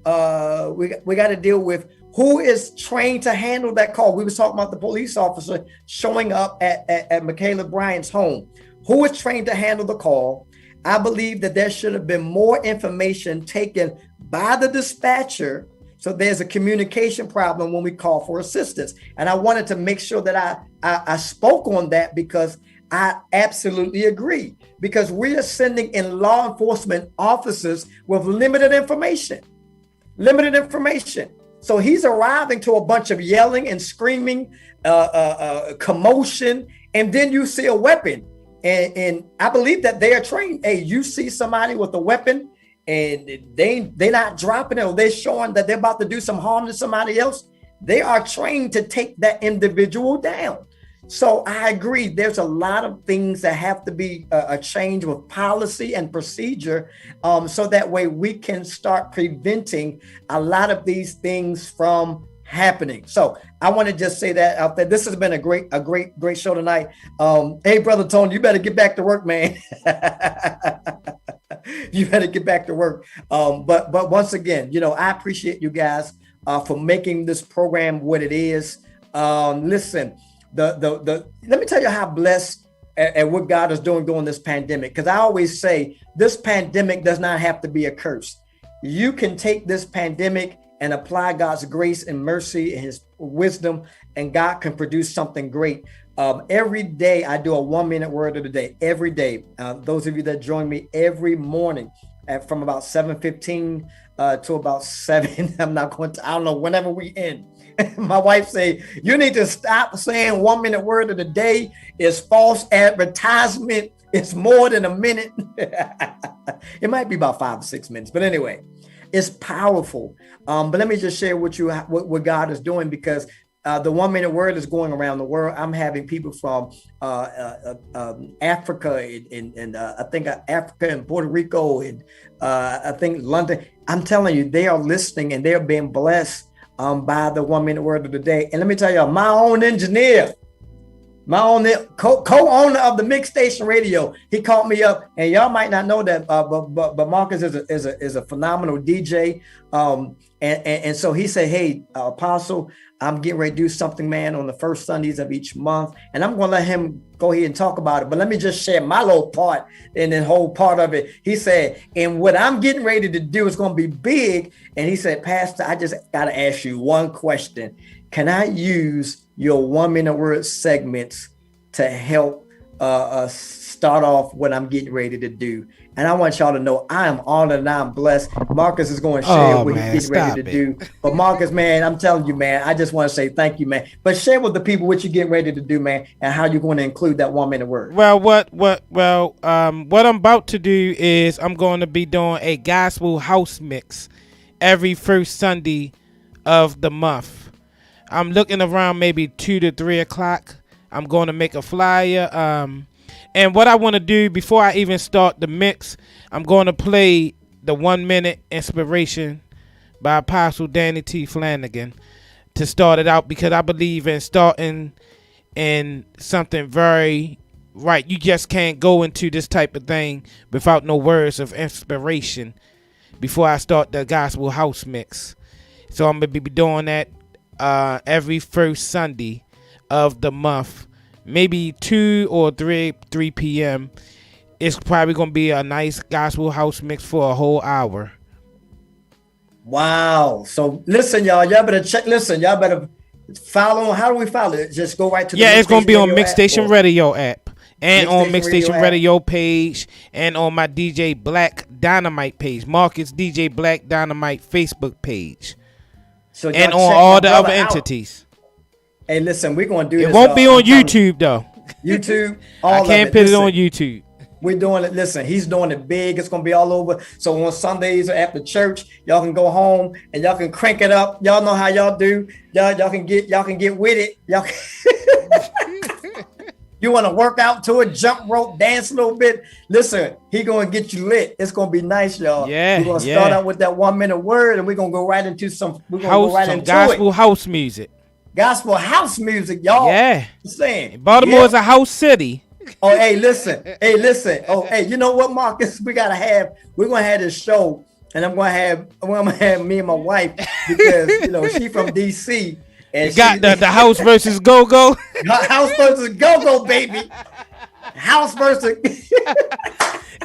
we got to deal with who is trained to handle that call. We was talking about the police officer showing up at Michaela Bryant's home. Who is trained to handle the call? I believe that there should have been more information taken by the dispatcher. So there's a communication problem when we call for assistance. And I wanted to make sure that I spoke on that, because I absolutely agree, because we are sending in law enforcement officers with limited information. So he's arriving to a bunch of yelling and screaming, commotion, and then you see a weapon. And I believe that they are trained. Hey, you see somebody with a weapon and they're not dropping it, or they're showing that they're about to do some harm to somebody else. They are trained to take that individual down. So I agree. There's a lot of things that have to be a change with policy and procedure, so that way we can start preventing a lot of these things from happening. So I want to just say that out there. This has been a great show tonight. Hey, Brother Tony, you better get back to work, man. You better get back to work. But once again, you know, I appreciate you guys for making this program what it is. Listen. Let me tell you how blessed and what God is doing during this pandemic. Because I always say this pandemic does not have to be a curse. You can take this pandemic and apply God's grace and mercy and his wisdom, and God can produce something great. Every day I do a 1 minute word of the day. Every day. Those of you that join me every morning from about 7:15 to about 7. I don't know, whenever we end. My wife say, you need to stop saying 1 minute word of the day. It's false advertisement. It's more than a minute. It might be about 5 or 6 minutes. But anyway, it's powerful. But let me just share with you what God is doing, because the 1 minute word is going around the world. I'm having people from Africa and I think Africa and Puerto Rico and I think London. I'm telling you, they are listening and they're being blessed by the 1 minute word of the day. And let me tell you, my own engineer, my own co-owner of the Mix Station Radio, he called me up, and y'all might not know that, but Marcus is a phenomenal DJ, and so he said, "Hey, Apostle, I'm getting ready to do something, man, on the first Sundays of each month, and I'm going to let him go ahead and talk about it. But let me just share my little part in the whole part of it." He said, "And what I'm getting ready to do is going to be big." And he said, "Pastor, I just got to ask you one question. Can I use your 1 minute word segments to help start off what I'm getting ready to do?" And I want y'all to know I am honored and I'm blessed. Marcus is going to share what he's getting ready to do. But Marcus, man, I'm telling you, man, I just want to say thank you, man. But share with the people what you're getting ready to do, man, and how you're going to include that 1 minute word. Well, what I'm about to do is I'm going to be doing a gospel house mix every first Sunday of the month. I'm looking around maybe 2 to 3 o'clock. I'm going to make a flyer. And what I want to do before I even start the mix, I'm going to play the 1 minute inspiration by Apostle Danny T. Flanagan to start it out, because I believe in starting in something very right. You just can't go into this type of thing without no words of inspiration before I start the gospel house mix. So I'm going to be doing that every first Sunday of the month, maybe 2 or 3 p.m. It's probably going to be a nice gospel house mix for a whole hour. Wow. So listen, y'all better check. Listen, y'all better follow. How do we follow it? Just go right to the it's going to be on Mix Station Radio app and on Mix Station Radio page and on my DJ Black Dynamite page, Marcus DJ Black Dynamite Facebook page. So and on all the other entities. Hey, listen, we're going to do this. It won't be on YouTube, though. YouTube? I can't put it on YouTube. We're doing it. Listen, he's doing it big. It's going to be all over. So on Sundays after church, y'all can go home and y'all can crank it up. Y'all know how y'all do. Y'all can get with it. Y'all You want to work out to it, jump rope, dance a little bit. Listen, he going to get you lit. It's going to be nice, y'all. Yeah. We're going to start out with that 1 minute word, and we're going to go right into some gospel house music. Gospel house music, y'all. Yeah. Saying Baltimore is a house city. Oh, hey, listen. Oh, hey, you know what, Marcus? We're going to have this show, and I'm going to have me and my wife, because, she from DC. And you got the house versus go-go. House versus go-go, baby. House versus.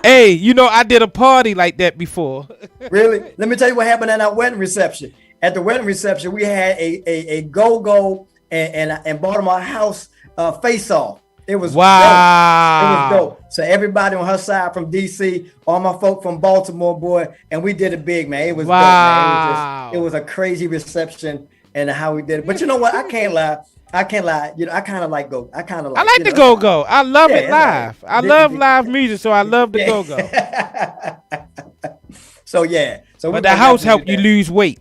Hey, I did a party like that before. Really? Let me tell you what happened at our wedding reception. At the wedding reception, we had a go-go and Baltimore house face-off. It was wow. Dope. It was dope. So everybody on her side from DC, all my folk from Baltimore, boy, and we did it big, man. It was dope, man. It was a crazy reception and how we did it. But you know what? I can't lie. I kind of like go. I like the go-go. I love it live. I love live music, so I love the go-go. So yeah. But the house helped you lose weight.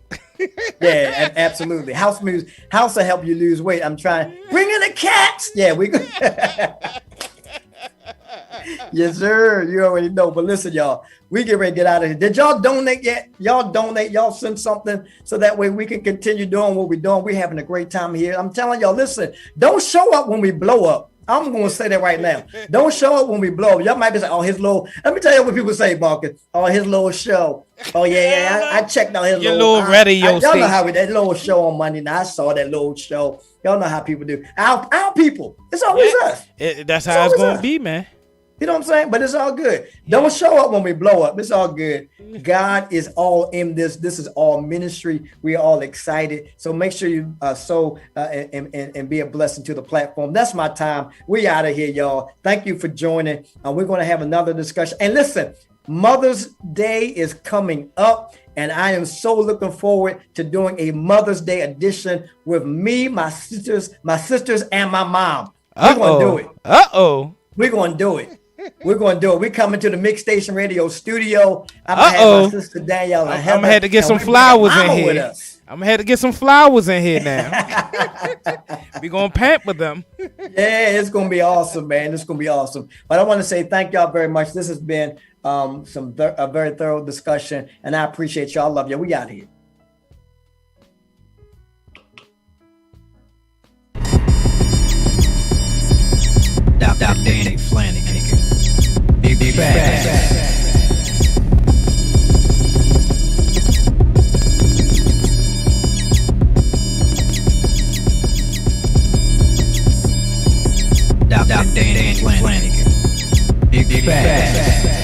Yeah, absolutely. House music, house will help you lose weight. I'm trying. Bring in the cats. Yeah, we. Yes, sir. You already know. But listen, y'all, we get ready to get out of here. Did y'all donate yet? Y'all donate. Y'all send something so that way we can continue doing what we're doing. We're having a great time here. I'm telling y'all, listen, don't show up when we blow up. I'm going to say that right now. Don't show up when we blow up. Y'all might be saying, oh, his little, let me tell you what people say, Marcus. Oh, his little show. Oh, yeah. I checked out his little radio y'all know how that little show on Monday night. I saw that little show. Y'all know how people do. Our people. It's always us. That's how it's going to be, man. You know what I'm saying? But it's all good. Don't show up when we blow up. It's all good. God is all in this. This is all ministry. We are all excited. So make sure you sow and be a blessing to the platform. That's my time. We out of here, y'all. Thank you for joining. We're going to have another discussion. And listen, Mother's Day is coming up, and I am so looking forward to doing a Mother's Day edition with me, my sisters, and my mom. We're going to do it. We're going to do it. We're going to do it. We're coming to the Mix Station Radio studio. I'm going to have my sister Danielle. I'm going to have to get some flowers in here. I'm going to have to get some flowers in here now. We're going to pamper them. Yeah, it's going to be awesome, man. It's going to be awesome. But I want to say thank y'all very much. This has been a very thorough discussion, and I appreciate y'all. Love you. We out here. Dr. Danny Flanagan. Big facts. Dr. Danny Flanagan. Big facts.